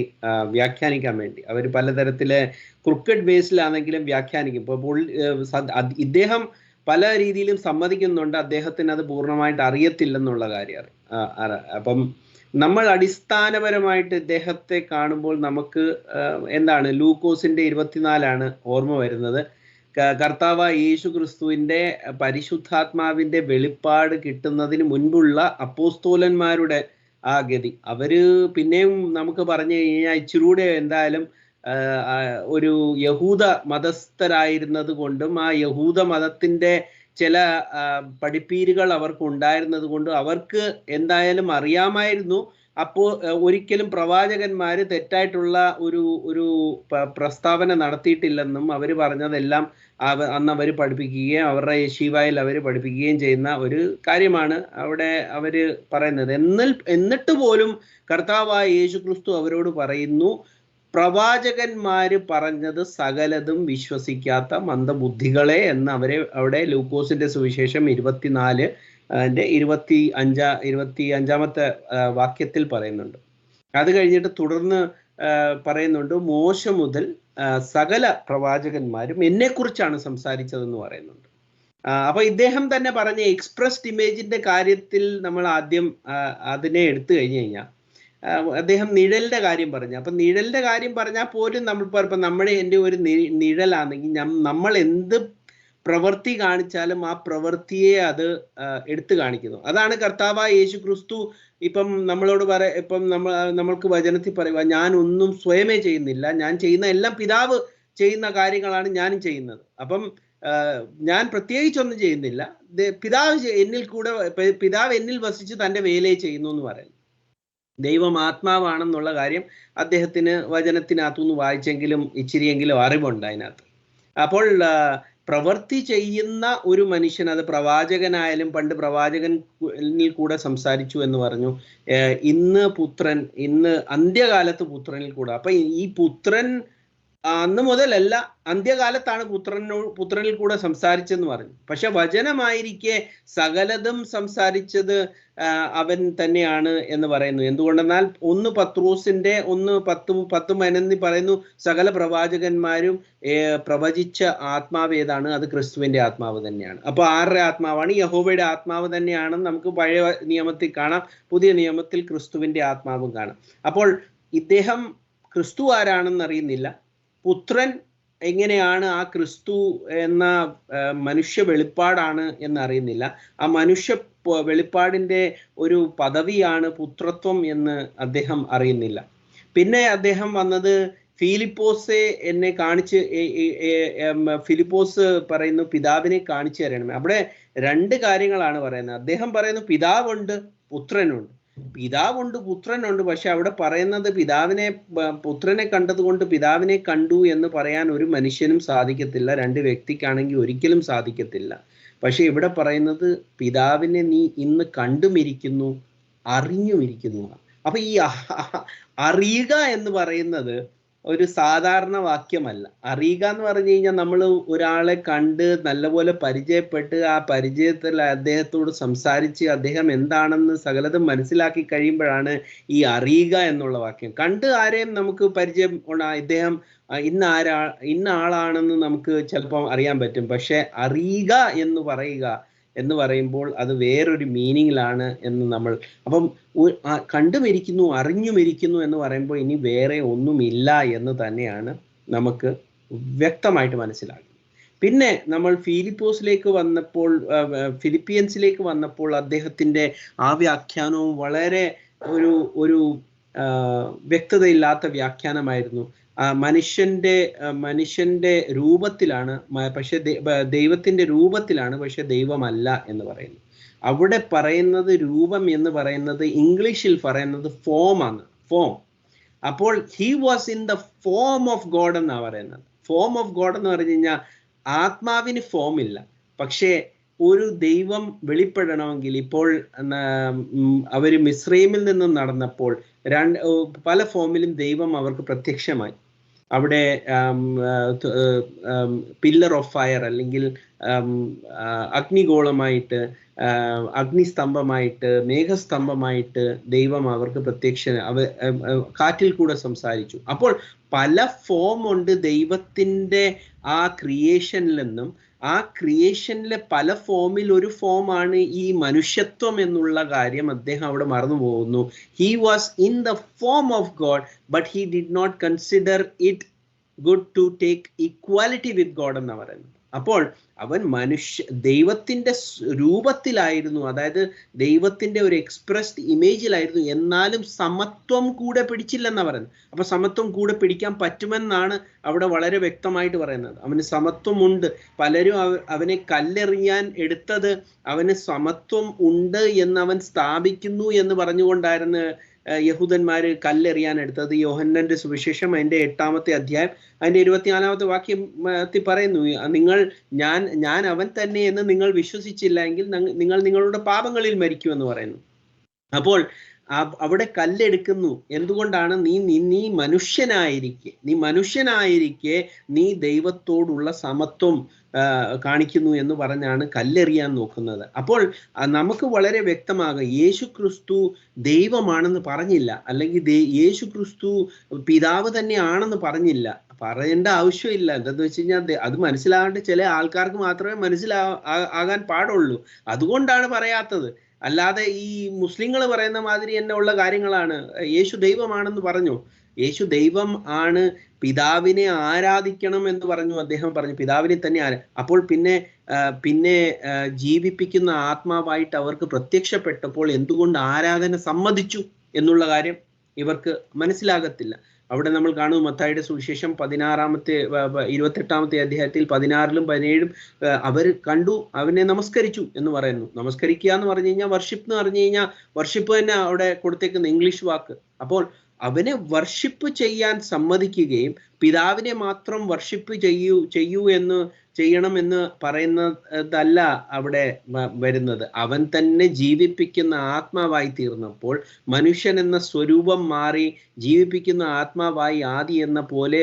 വ്യാഖ്യാനിക്കാൻ വേണ്ടി. അവർ പലതരത്തിലെ ക്രിക്കറ്റ് ബേസിലാണെങ്കിലും വ്യാഖ്യാനിക്കും. ഇപ്പോൾ ഇദ്ദേഹം പല രീതിയിലും സമ്മതിക്കുന്നുണ്ട് അദ്ദേഹത്തിന് അത് പൂർണ്ണമായിട്ട് അറിയത്തില്ലെന്നുള്ള കാര്യം. അപ്പം നമ്മൾ അടിസ്ഥാനപരമായിട്ട് ഇദ്ദേഹത്തെ കാണുമ്പോൾ നമുക്ക് എന്താണ് ലൂക്കോസിന്റെ 24 ഓർമ്മ വരുന്നത്. കർത്താവ് യേശു ക്രിസ്തുവിന്റെ പരിശുദ്ധാത്മാവിന്റെ വെളിപ്പാട് കിട്ടുന്നതിന് മുൻപുള്ള അപ്പോസ്തോലന്മാരുടെ ആ ഗതി. അവര് പിന്നെയും നമുക്ക് പറഞ്ഞു കഴിഞ്ഞാൽ ഇച്ചിരൂടെ എന്തായാലും ഒരു യഹൂദ മതസ്ഥരായിരുന്നത് കൊണ്ടും ആ യഹൂദ മതത്തിന്റെ ചില പഠിപ്പീരുകൾ അവർക്ക് ഉണ്ടായിരുന്നത് കൊണ്ടും അവർക്ക് എന്തായാലും അറിയാമായിരുന്നു. അപ്പോൾ ഒരിക്കലും പ്രവാചകന്മാര് തെറ്റായിട്ടുള്ള ഒരു പ്രസ്താവന നടത്തിയിട്ടില്ലെന്നും അവർ പറഞ്ഞതെല്ലാം അന്ന് അവർ പഠിപ്പിക്കുകയും അവരുടെ യശീവായിൽ അവർ പഠിപ്പിക്കുകയും ചെയ്യുന്ന ഒരു കാര്യമാണ് അവിടെ അവര് പറയുന്നത്. എന്നിട്ട് പോലും കർത്താവായ യേശുക്രിസ്തു അവരോട് പറയുന്നു, പ്രവാചകന്മാര് പറഞ്ഞത് സകലതും വിശ്വസിക്കാത്ത മന്ദബുദ്ധികളെ എന്ന് അവിടെ ലൂക്കോസിന്റെ സുവിശേഷം 25-ാമത്തെ വാക്യത്തിൽ പറയുന്നുണ്ട്. അത് കഴിഞ്ഞിട്ട് തുടർന്ന് പറയുന്നുണ്ട്, മോശ മുതൽ സകല പ്രവാചകന്മാരും എന്നെക്കുറിച്ചാണ് സംസാരിച്ചതെന്ന് പറയുന്നുണ്ട്. അപ്പൊ ഇദ്ദേഹം തന്നെ പറഞ്ഞ എക്സ്പ്രസ്ഡ് ഇമേജിന്റെ കാര്യത്തിൽ നമ്മൾ ആദ്യം അതിനെ എടുത്തു കഴിഞ്ഞു കഴിഞ്ഞാൽ അദ്ദേഹം നിഴലിന്റെ കാര്യം പറഞ്ഞു. അപ്പൊ നിഴലിന്റെ കാര്യം പറഞ്ഞാൽ പോലും ഇപ്പൊ എൻ്റെ ഒരു നിഴലാണെങ്കിൽ നമ്മൾ എന്ത് പ്രവൃത്തി കാണിച്ചാലും ആ പ്രവൃത്തിയെ അത് എടുത്തു കാണിക്കുന്നു. അതാണ് കർത്താവായ യേശു ക്രിസ്തു ഇപ്പം നമ്മളോട് ഇപ്പം നമ്മൾക്ക് വചനത്തിൽ പറയുക, ഞാൻ ഒന്നും സ്വയമേ ചെയ്യുന്നില്ല, ഞാൻ ചെയ്യുന്ന എല്ലാം പിതാവ് ചെയ്യുന്ന കാര്യങ്ങളാണ് ഞാനും ചെയ്യുന്നത്. അപ്പം ഞാൻ പ്രത്യേകിച്ചൊന്നും ചെയ്യുന്നില്ല, പിതാവ് എന്നിൽ വസിച്ച് തൻ്റെ വേലയെ ചെയ്യുന്നു എന്ന് പറയുന്നു. ദൈവം ആത്മാവാണെന്നുള്ള കാര്യം അദ്ദേഹത്തിന് വചനത്തിനകത്തുനിന്ന് വായിച്ചെങ്കിലും ഇച്ചിരിയെങ്കിലും അറിവുണ്ട് അതിനകത്ത്. അപ്പോൾ പ്രവൃത്തി ചെയ്യുന്ന ഒരു മനുഷ്യൻ, അത് പ്രവാചകനായാലും, പണ്ട് പ്രവാചകനിൽ കൂടെ സംസാരിച്ചു എന്ന് പറഞ്ഞു, ഇന്ന് അന്ത്യകാലത്ത് പുത്രനിൽ കൂടെ. അപ്പൊ ഈ പുത്രൻ അന്ന് മുതലല്ല, അന്ത്യകാലത്താണ് പുത്രനിൽ കൂടെ സംസാരിച്ചെന്ന് പറഞ്ഞു. പക്ഷെ വചനമായിരിക്കെ സകലതും സംസാരിച്ചത് അവൻ തന്നെയാണ് എന്ന് പറയുന്നു. എന്തുകൊണ്ടെന്നാൽ 1 പത്രോസിന്റെ 1:10-11 പറയുന്നു, സകല പ്രവാചകന്മാരും പ്രവചിച്ച ആത്മാവ് ഏതാണ്? അത് ക്രിസ്തുവിന്റെ ആത്മാവ് തന്നെയാണ്. അപ്പൊ ആരുടെ ആത്മാവാണ്? യഹോവയുടെ ആത്മാവ് തന്നെയാണെന്ന് നമുക്ക് പഴയ നിയമത്തിൽ കാണാം, പുതിയ നിയമത്തിൽ ക്രിസ്തുവിന്റെ ആത്മാവും കാണാം. അപ്പോൾ ഇദ്ദേഹം ക്രിസ്തു ആരാണെന്ന് അറിയുന്നില്ല, പുത്രൻ എങ്ങനെയാണ് ആ ക്രിസ്തു എന്ന മനുഷ്യ വെളിപ്പാടാണ് എന്നറിയുന്നില്ല, ആ മനുഷ്യ വെളിപ്പാടിന്റെ ഒരു പദവിയാണ് പുത്രത്വം എന്ന് അദ്ദേഹം അറിയുന്നില്ല. പിന്നെ അദ്ദേഹം വന്നത് ഫിലിപ്പോസെ എന്നെ കാണിച്ച്, ഫിലിപ്പോസ് പറയുന്നു പിതാവിനെ കാണിച്ചു തരണമേ. അവിടെ 2 കാര്യങ്ങളാണ് പറയുന്നത്. അദ്ദേഹം പറയുന്നു പിതാവുണ്ട്, പുത്രനുണ്ട്. പിതാവുണ്ട്, പുത്രനുണ്ട്. പക്ഷെ അവിടെ പറയുന്നത് പുത്രനെ കണ്ടതുകൊണ്ട് പിതാവിനെ കണ്ടു എന്ന് പറയാൻ ഒരു മനുഷ്യനും സാധിക്കത്തില്ല, 2 വ്യക്തിക്കാണെങ്കിൽ ഒരിക്കലും സാധിക്കത്തില്ല. പക്ഷെ ഇവിടെ പറയുന്നത് പിതാവിനെ നീ ഇന്ന് കണ്ടുമിരിക്കുന്നു, അറിഞ്ഞുമിരിക്കുന്നു. അപ്പൊ ഈ അറിയുക എന്ന് പറയുന്നത് ഒരു സാധാരണ വാക്യമല്ല. അറിയുക എന്ന് പറഞ്ഞു കഴിഞ്ഞാൽ നമ്മൾ ഒരാളെ കണ്ട് നല്ലപോലെ പരിചയപ്പെട്ട് ആ പരിചയത്തിൽ അദ്ദേഹത്തോട് സംസാരിച്ച് അദ്ദേഹം എന്താണെന്ന് സകലതും മനസ്സിലാക്കി കഴിയുമ്പോഴാണ് ഈ അറിയുക എന്നുള്ള വാക്യം. കണ്ട് ആരെയും നമുക്ക് പരിചയം ഇദ്ദേഹം ഇന്ന ആളാണെന്ന് നമുക്ക് ചിലപ്പോൾ അറിയാൻ പറ്റും. പക്ഷെ അറിയുക എന്ന് പറയുമ്പോൾ അത് വേറൊരു മീനിങ്ങിലാണ് എന്ന് നമ്മൾ, അപ്പം കണ്ടുമിരിക്കുന്നു, അറിഞ്ഞുമിരിക്കുന്നു എന്ന് പറയുമ്പോൾ ഇനി വേറെ ഒന്നുമില്ല എന്ന് തന്നെയാണ് നമുക്ക് വ്യക്തമായിട്ട് മനസ്സിലാകുന്നത്. പിന്നെ നമ്മൾ ഫിലിപ്പിയൻസിലേക്ക് വന്നപ്പോൾ അദ്ദേഹത്തിൻ്റെ ആ വ്യാഖ്യാനവും വളരെ ഒരു വ്യക്തതയില്ലാത്ത വ്യാഖ്യാനമായിരുന്നു. മനുഷ്യന്റെ രൂപത്തിലാണ്, പക്ഷെ ദൈവത്തിന്റെ രൂപത്തിലാണ്, പക്ഷെ ദൈവമല്ല എന്ന് പറയുന്നു. അവിടെ പറയുന്നത് രൂപം എന്ന് പറയുന്നത് ഇംഗ്ലീഷിൽ പറയുന്നത് ഫോം ആണ്, ഫോം. അപ്പോൾ he was in the form of God എന്നാണ് പറയുന്നത്. ഫോം ഓഫ് ഗോഡ് എന്ന് പറഞ്ഞു കഴിഞ്ഞാൽ ആത്മാവിന് ഫോം ഇല്ല, പക്ഷേ ഒരു ദൈവം വെളിപ്പെടണമെങ്കിൽ, ഇപ്പോൾ അവര് മിസ്രൈമിൽ നിന്നും നടന്നപ്പോൾ പല ഫോമിലും ദൈവം അവർക്ക് പ്രത്യക്ഷമായി. അവിടെ പില്ലർ ഓഫ് ഫയർ അല്ലെങ്കിൽ അഗ്നിഗോളമായിട്ട്, അഗ്നിസ്തംഭമായിട്ട്, മേഘസ്തംഭമായിട്ട് ദൈവം അവർക്ക് കാറ്റിൽ കൂടെ സംസാരിച്ചു. അപ്പോൾ പല ഫോം ഉണ്ട് ദൈവത്തിൻ്റെ ആ ക്രിയേഷനിൽ നിന്നും. ആ ക്രിയേഷനിലെ പല ഫോമിൽ ഒരു ഫോമാണ് ഈ മനുഷ്യത്വം എന്നുള്ള കാര്യം അദ്ദേഹം അവിടെ മറന്നു പോകുന്നു. He was in the form of God, but he did not consider it good to take equality with God എന്ന് പറയുന്നത്. അപ്പോൾ അവൻ ദൈവത്തിന്റെ രൂപത്തിലായിരുന്നു, അതായത് ദൈവത്തിന്റെ ഒരു എക്സ്പ്രസ്ഡ് ഇമേജിലായിരുന്നു, എന്നാലും സമത്വം കൂടെ പിടിച്ചില്ലെന്നാ പറയുന്നത്. അപ്പൊ സമത്വം കൂടെ പിടിക്കാൻ പറ്റുമെന്നാണ് അവിടെ വളരെ വ്യക്തമായിട്ട് പറയുന്നത്. അവന് സമത്വമുണ്ട്. പലരും അവനെ കല്ലെറിയാൻ എടുത്തത് അവന് സമത്വം ഉണ്ട് എന്ന് അവൻ സ്ഥാപിക്കുന്നു എന്ന് പറഞ്ഞുകൊണ്ടായിരുന്നു യഹൂദന്മാര് കല്ലെറിയാൻ എടുത്തത്. യോഹന്നാന്റെ സുവിശേഷം അതിന്റെ 8-ാമത്തെ അധ്യായം അതിന്റെ 24-ാമത്തെ വാക്യം പറയുന്നു, ഞാൻ അവൻ തന്നെ എന്ന് നിങ്ങൾ വിശ്വസിച്ചില്ല എങ്കിൽ നിങ്ങൾ നിങ്ങളുടെ പാപങ്ങളിൽ മരിക്കുമെന്ന് പറയുന്നു. അപ്പോൾ അവിടെ കല്ലെടുക്കുന്നു. എന്തുകൊണ്ടാണ്? നീ മനുഷ്യനായിരിക്കെ നീ ദൈവത്തോടുള്ള സമത്വം കാണിക്കുന്നു എന്ന് പറഞ്ഞാണ് കല്ലെറിയാൻ നോക്കുന്നത്. അപ്പോൾ നമുക്ക് വളരെ വ്യക്തമാകും, യേശു ക്രിസ്തു ദൈവമാണെന്ന് പറഞ്ഞില്ല, അല്ലെങ്കിൽ യേശു ക്രിസ്തു പിതാവ് തന്നെയാണെന്ന് പറഞ്ഞില്ല. പറയേണ്ട ആവശ്യമില്ല. എന്താന്ന് വെച്ച് കഴിഞ്ഞാൽ അത് മനസ്സിലാകേണ്ട ചില ആൾക്കാർക്ക് മാത്രമേ മനസ്സിലാകാൻ പാടുള്ളൂ. അതുകൊണ്ടാണ് പറയാത്തത്. അല്ലാതെ ഈ മുസ്ലിങ്ങൾ പറയുന്ന മാതിരി തന്നെ ഉള്ള കാര്യങ്ങളാണ്. യേശു ദൈവമാണെന്ന് പറഞ്ഞു, യേശു ദൈവം ആണ്, പിതാവിനെ ആരാധിക്കണം എന്ന് പറഞ്ഞു. അദ്ദേഹം പറഞ്ഞു പിതാവിനെ തന്നെ അപ്പോൾ പിന്നെ ജീവിപ്പിക്കുന്ന ആത്മാവായിട്ട് അവർക്ക് പ്രത്യക്ഷപ്പെട്ടപ്പോൾ എന്തുകൊണ്ട് ആരാധന സമ്മതിച്ചു എന്നുള്ള കാര്യം ഇവർക്ക് മനസ്സിലാകത്തില്ല. അവിടെ നമ്മൾ കാണുന്നു മത്തായിയുടെ സുവിശേഷം 28-ാമത്തെ അധ്യായത്തിൽ 16-ലും 17-ലും അവർ കണ്ടു, അവനെ നമസ്കരിച്ചു എന്ന് പറയുന്നു. നമസ്കരിക്കുക എന്ന് പറഞ്ഞു കഴിഞ്ഞാൽ വർഷിപ്പ് എന്ന് പറഞ്ഞു കഴിഞ്ഞാൽ വർഷിപ്പ് തന്നെ അവിടെ കൊടുത്തേക്കുന്ന ഇംഗ്ലീഷ് വാക്ക്. അപ്പോൾ അവനെ വർഷിപ്പ് ചെയ്യാൻ സമ്മതിക്കുകയും പിതാവിനെ മാത്രം വർഷിപ്പ് ചെയ്യണമെന്ന് പറയുന്നതല്ല അവിടെ വരുന്നത്. അവൻ തന്നെ ജീവിപ്പിക്കുന്ന ആത്മാവായി തീർന്നപ്പോൾ മനുഷ്യൻ എന്ന സ്വരൂപം മാറി ജീവിപ്പിക്കുന്ന ആത്മാവായി ആദി എന്ന പോലെ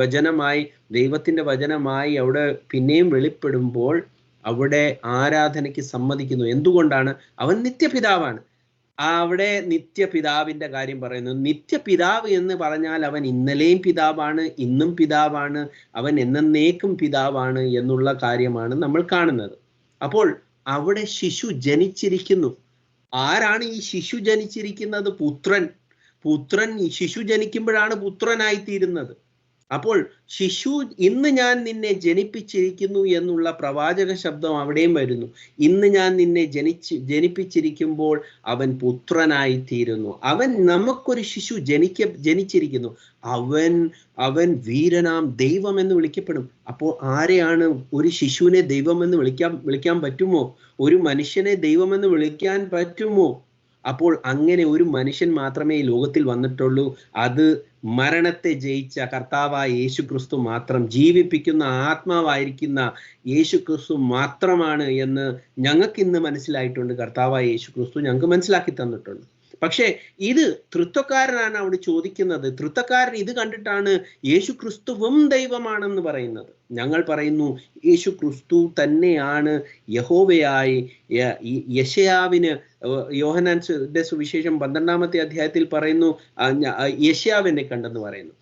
വചനമായി, ദൈവത്തിന്റെ വചനമായി അവിടെ പിന്നെയും വെളിപ്പെടുമ്പോൾ അവിടെ ആരാധനയ്ക്ക് സമ്മതിക്കുന്നു. എന്തുകൊണ്ടാണ്? അവൻ നിത്യപിതാവാണ്. അവിടെ നിത്യപിതാവിന്റെ കാര്യം പറയുന്നു. നിത്യപിതാവ് എന്ന് പറഞ്ഞാൽ അവൻ ഇന്നലെയും പിതാവാണ്, ഇന്നും പിതാവാണ്, അവൻ എന്നേക്കും പിതാവാണ് എന്നുള്ള കാര്യമാണ് നമ്മൾ കാണുന്നത്. അപ്പോൾ അവിടെ ശിശു ജനിച്ചിരിക്കുന്നു. ആരാണ് ഈ ശിശു ജനിച്ചിരിക്കുന്നത്? പുത്രൻ ശിശു ജനിക്കുമ്പോഴാണ് പുത്രനായിത്തീരുന്നത്. അപ്പോൾ ശിശു, ഇന്ന് ഞാൻ നിന്നെ ജനിപ്പിച്ചിരിക്കുന്നു എന്നുള്ള പ്രവാചക ശബ്ദം അവിടെയും വരുന്നു. ഇന്ന് ഞാൻ നിന്നെ ജനിപ്പിച്ചിരിക്കുമ്പോൾ അവൻ പുത്രനായിത്തീരുന്നു. നമുക്കൊരു ശിശു ജനിച്ചിരിക്കുന്നു. അവൻ വീരനാം ദൈവം എന്ന് വിളിക്കപ്പെടും. അപ്പോൾ ആരെയാണ് ഒരു ശിശുവിനെ ദൈവം എന്ന് വിളിക്കാൻ പറ്റുമോ? ഒരു മനുഷ്യനെ ദൈവം എന്ന് വിളിക്കാൻ പറ്റുമോ? അപ്പോൾ അങ്ങനെ ഒരു മനുഷ്യൻ മാത്രമേ ഈ ലോകത്തിൽ വന്നിട്ടുള്ളൂ. അത് മരണത്തെ ജയിച്ച കർത്താവായ യേശു ക്രിസ്തു മാത്രം, ജീവിപ്പിക്കുന്ന ആത്മാവായിരിക്കുന്ന യേശു ക്രിസ്തു മാത്രമാണ് എന്ന് ഞങ്ങൾക്ക് ഇന്ന് മനസ്സിലായിട്ടുണ്ട്. കർത്താവായ യേശു ക്രിസ്തു ഞങ്ങൾക്ക് മനസ്സിലാക്കി തന്നിട്ടുണ്ട്. പക്ഷേ ഇത് തൃത്വക്കാരനാണ് അവിടെ ചോദിക്കുന്നത്. തൃത്വക്കാരൻ ഇത് കണ്ടിട്ടാണ് യേശു ക്രിസ്തുവും ദൈവമാണെന്ന് പറയുന്നത്. ഞങ്ങൾ പറയുന്നു യേശു ക്രിസ്തു തന്നെയാണ് യഹോവയായി. യെശയ്യാവിന് യോഹന്നാന്റെ സുവിശേഷം 12-ാമത്തെ അധ്യായത്തിൽ പറയുന്നു യെശയ്യാവ് എന്നെ കണ്ടെന്ന് പറയുന്നു.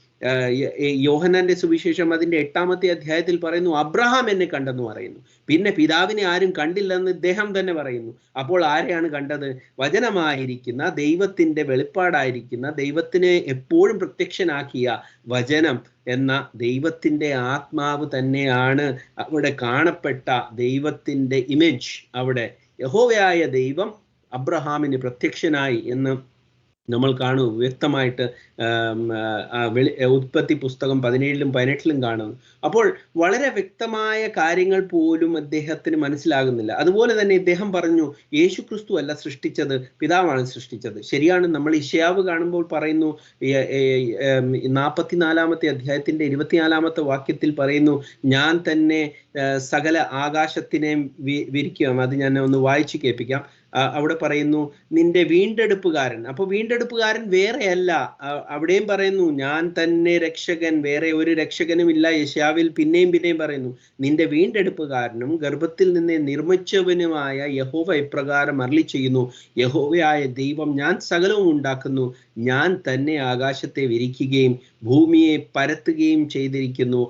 യോഹന്നാന്റെ സുവിശേഷം അതിന്റെ 8-ാമത്തെ അധ്യായത്തിൽ പറയുന്നു അബ്രഹാം എന്നെ കണ്ടെന്ന് പറയുന്നു. പിന്നെ പിതാവിനെ ആരും കണ്ടില്ലെന്ന് ഇദ്ദേഹം തന്നെ പറയുന്നു. അപ്പോൾ ആരെയാണ് കണ്ടത്? വചനമായിരിക്കുന്ന, ദൈവത്തിന്റെ വെളിപ്പാടായിരിക്കുന്ന, ദൈവത്തിനെ എപ്പോഴും പ്രത്യക്ഷനാക്കിയ വചനം എന്ന ദൈവത്തിന്റെ ആത്മാവ് തന്നെയാണ് അവിടെ കാണപ്പെട്ട ദൈവത്തിന്റെ ഇമേജ്. അവിടെ യഹോവയായ ദൈവം അബ്രഹാമിന് പ്രത്യക്ഷനായി എന്ന് നമ്മൾ കാണും വ്യക്തമായിട്ട്. ഉൽപ്പത്തി പുസ്തകം 17-ലും 18-ലും കാണുന്നു. അപ്പോൾ വളരെ വ്യക്തമായ കാര്യങ്ങൾ പോലും അദ്ദേഹത്തിന് മനസ്സിലാകുന്നില്ല. അതുപോലെ തന്നെ ഇദ്ദേഹം പറഞ്ഞു യേശു ക്രിസ്തു അല്ല സൃഷ്ടിച്ചത്, പിതാവാണ് സൃഷ്ടിച്ചത്. ശരിയാണ്. നമ്മൾ യെശയ്യാവ് കാണുമ്പോൾ പറയുന്നു 44-ാമത്തെ അധ്യായത്തിന്റെ 24-ാമത്തെ വാക്യത്തിൽ പറയുന്നു ഞാൻ തന്നെ സകല ആകാശത്തിനെ വിരിക്കാം. അത് ഞാൻ ഒന്ന് വായിച്ചു കേൾപ്പിക്കാം. അവിടെ പറയുന്നു നിന്റെ വീണ്ടെടുപ്പുകാരൻ. അപ്പൊ വീണ്ടെടുപ്പുകാരൻ വേറെയല്ല. അവിടെയും പറയുന്നു ഞാൻ തന്നെ രക്ഷകൻ, വേറെ ഒരു രക്ഷകനും ഇല്ല. യെശയ്യാവിൽ പിന്നെയും പറയുന്നു നിന്റെ വീണ്ടെടുപ്പുകാരനും ഗർഭത്തിൽ നിന്നെ നിർമ്മിച്ചവനുമായ യഹോവ ഇപ്രകാരം അരുളി ചെയ്യുന്നു, യഹോവയായ ദൈവം ഞാൻ സകലവും ഉണ്ടാക്കുന്നു, ഞാൻ തന്നെ ആകാശത്തെ വിരിക്കുകയും ഭൂമിയെ പരത്തുകയും ചെയ്തിരിക്കുന്നു.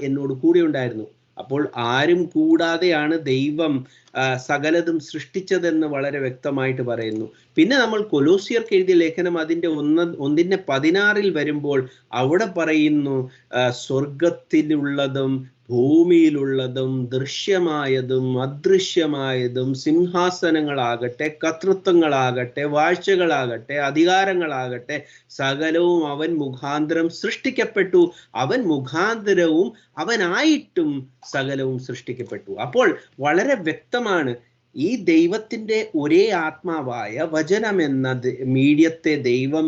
എന്നോട് കൂടെ ഉണ്ടായിരുന്നു. അപ്പോൾ ആരും കൂടാതെയാണ് ദൈവം സകലതും സൃഷ്ടിച്ചതെന്ന് വളരെ വ്യക്തമായിട്ട് പറയുന്നു. പിന്നെ നമ്മൾ കൊലോസ്യർക്ക് എഴുതിയ ലേഖനം അതിന്റെ 1:16 വരുമ്പോൾ അവിടെ പറയുന്നു സ്വർഗത്തിലുള്ളതും ഭൂമിയിലുള്ളതും ദൃശ്യമായതും അദൃശ്യമായതും സിംഹാസനങ്ങളാകട്ടെ, കർത്തൃത്വങ്ങളാകട്ടെ, വാഴ്ചകളാകട്ടെ, അധികാരങ്ങളാകട്ടെ, സകലവും അവൻ മുഖാന്തരം സൃഷ്ടിക്കപ്പെട്ടു. അവൻ മുഖാന്തരവും അവനായിട്ടും സകലവും സൃഷ്ടിക്കപ്പെട്ടു. അപ്പോൾ വളരെ വ്യക്തമാണ്, ഈ ദൈവത്തിന്റെ ഒരേ ആത്മാവായ വചനം എന്ന മീഡിയത്തെ ദൈവം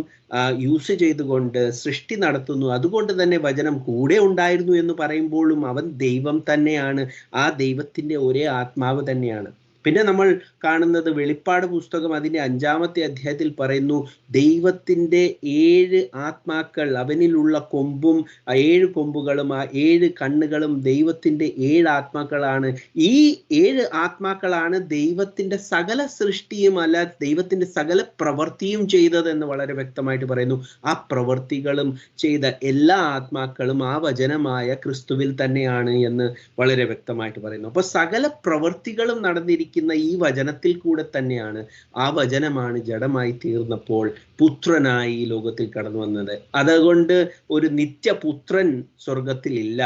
യൂസ് ചെയ്തുകൊണ്ട് സൃഷ്ടി നടത്തുന്നു. അതുകൊണ്ട് തന്നെ വചനം കൂടെ ഉണ്ടായിരുന്നു എന്ന് പറയുമ്പോഴും അവൻ ദൈവം തന്നെയാണ്. ആ ദൈവത്തിന്റെ ഒരേ ആത്മാവ് തന്നെയാണ്. പിന്നെ നമ്മൾ കാണുന്നത് വെളിപ്പാട് പുസ്തകം അതിന്റെ 5-ാമത്തെ അധ്യായത്തിൽ പറയുന്നു, ദൈവത്തിന്റെ 7 ആത്മാക്കൾ, അവനിലുള്ള കൊമ്പും 7 കൊമ്പുകളും 7 കണ്ണുകളും ദൈവത്തിന്റെ 7 ആത്മാക്കളാണ്. ഈ 7 ആത്മാക്കളാണ് ദൈവത്തിന്റെ സകല സൃഷ്ടിയും അല്ല ദൈവത്തിന്റെ സകല പ്രവൃത്തിയും ചെയ്തതെന്ന് വളരെ വ്യക്തമായിട്ട് പറയുന്നു. ആ പ്രവൃത്തികളും ചെയ്ത എല്ലാ ആത്മാക്കളും ആ വചനമായ ക്രിസ്തുവിൽ തന്നെയാണ് എന്ന് വളരെ വ്യക്തമായിട്ട് പറയുന്നു. അപ്പൊ സകല പ്രവൃത്തികളും നടന്നിരിക്കുന്ന ഈ വചനത്തിൽ കൂടെ തന്നെയാണ്. ആ വചനമാണ് ജഡമായി തീർന്നപ്പോൾ പുത്രനായി ഈ ലോകത്തിൽ കടന്നു വന്നത്. അതുകൊണ്ട് ഒരു നിത്യപുത്രൻ സ്വർഗത്തിൽ ഇല്ല.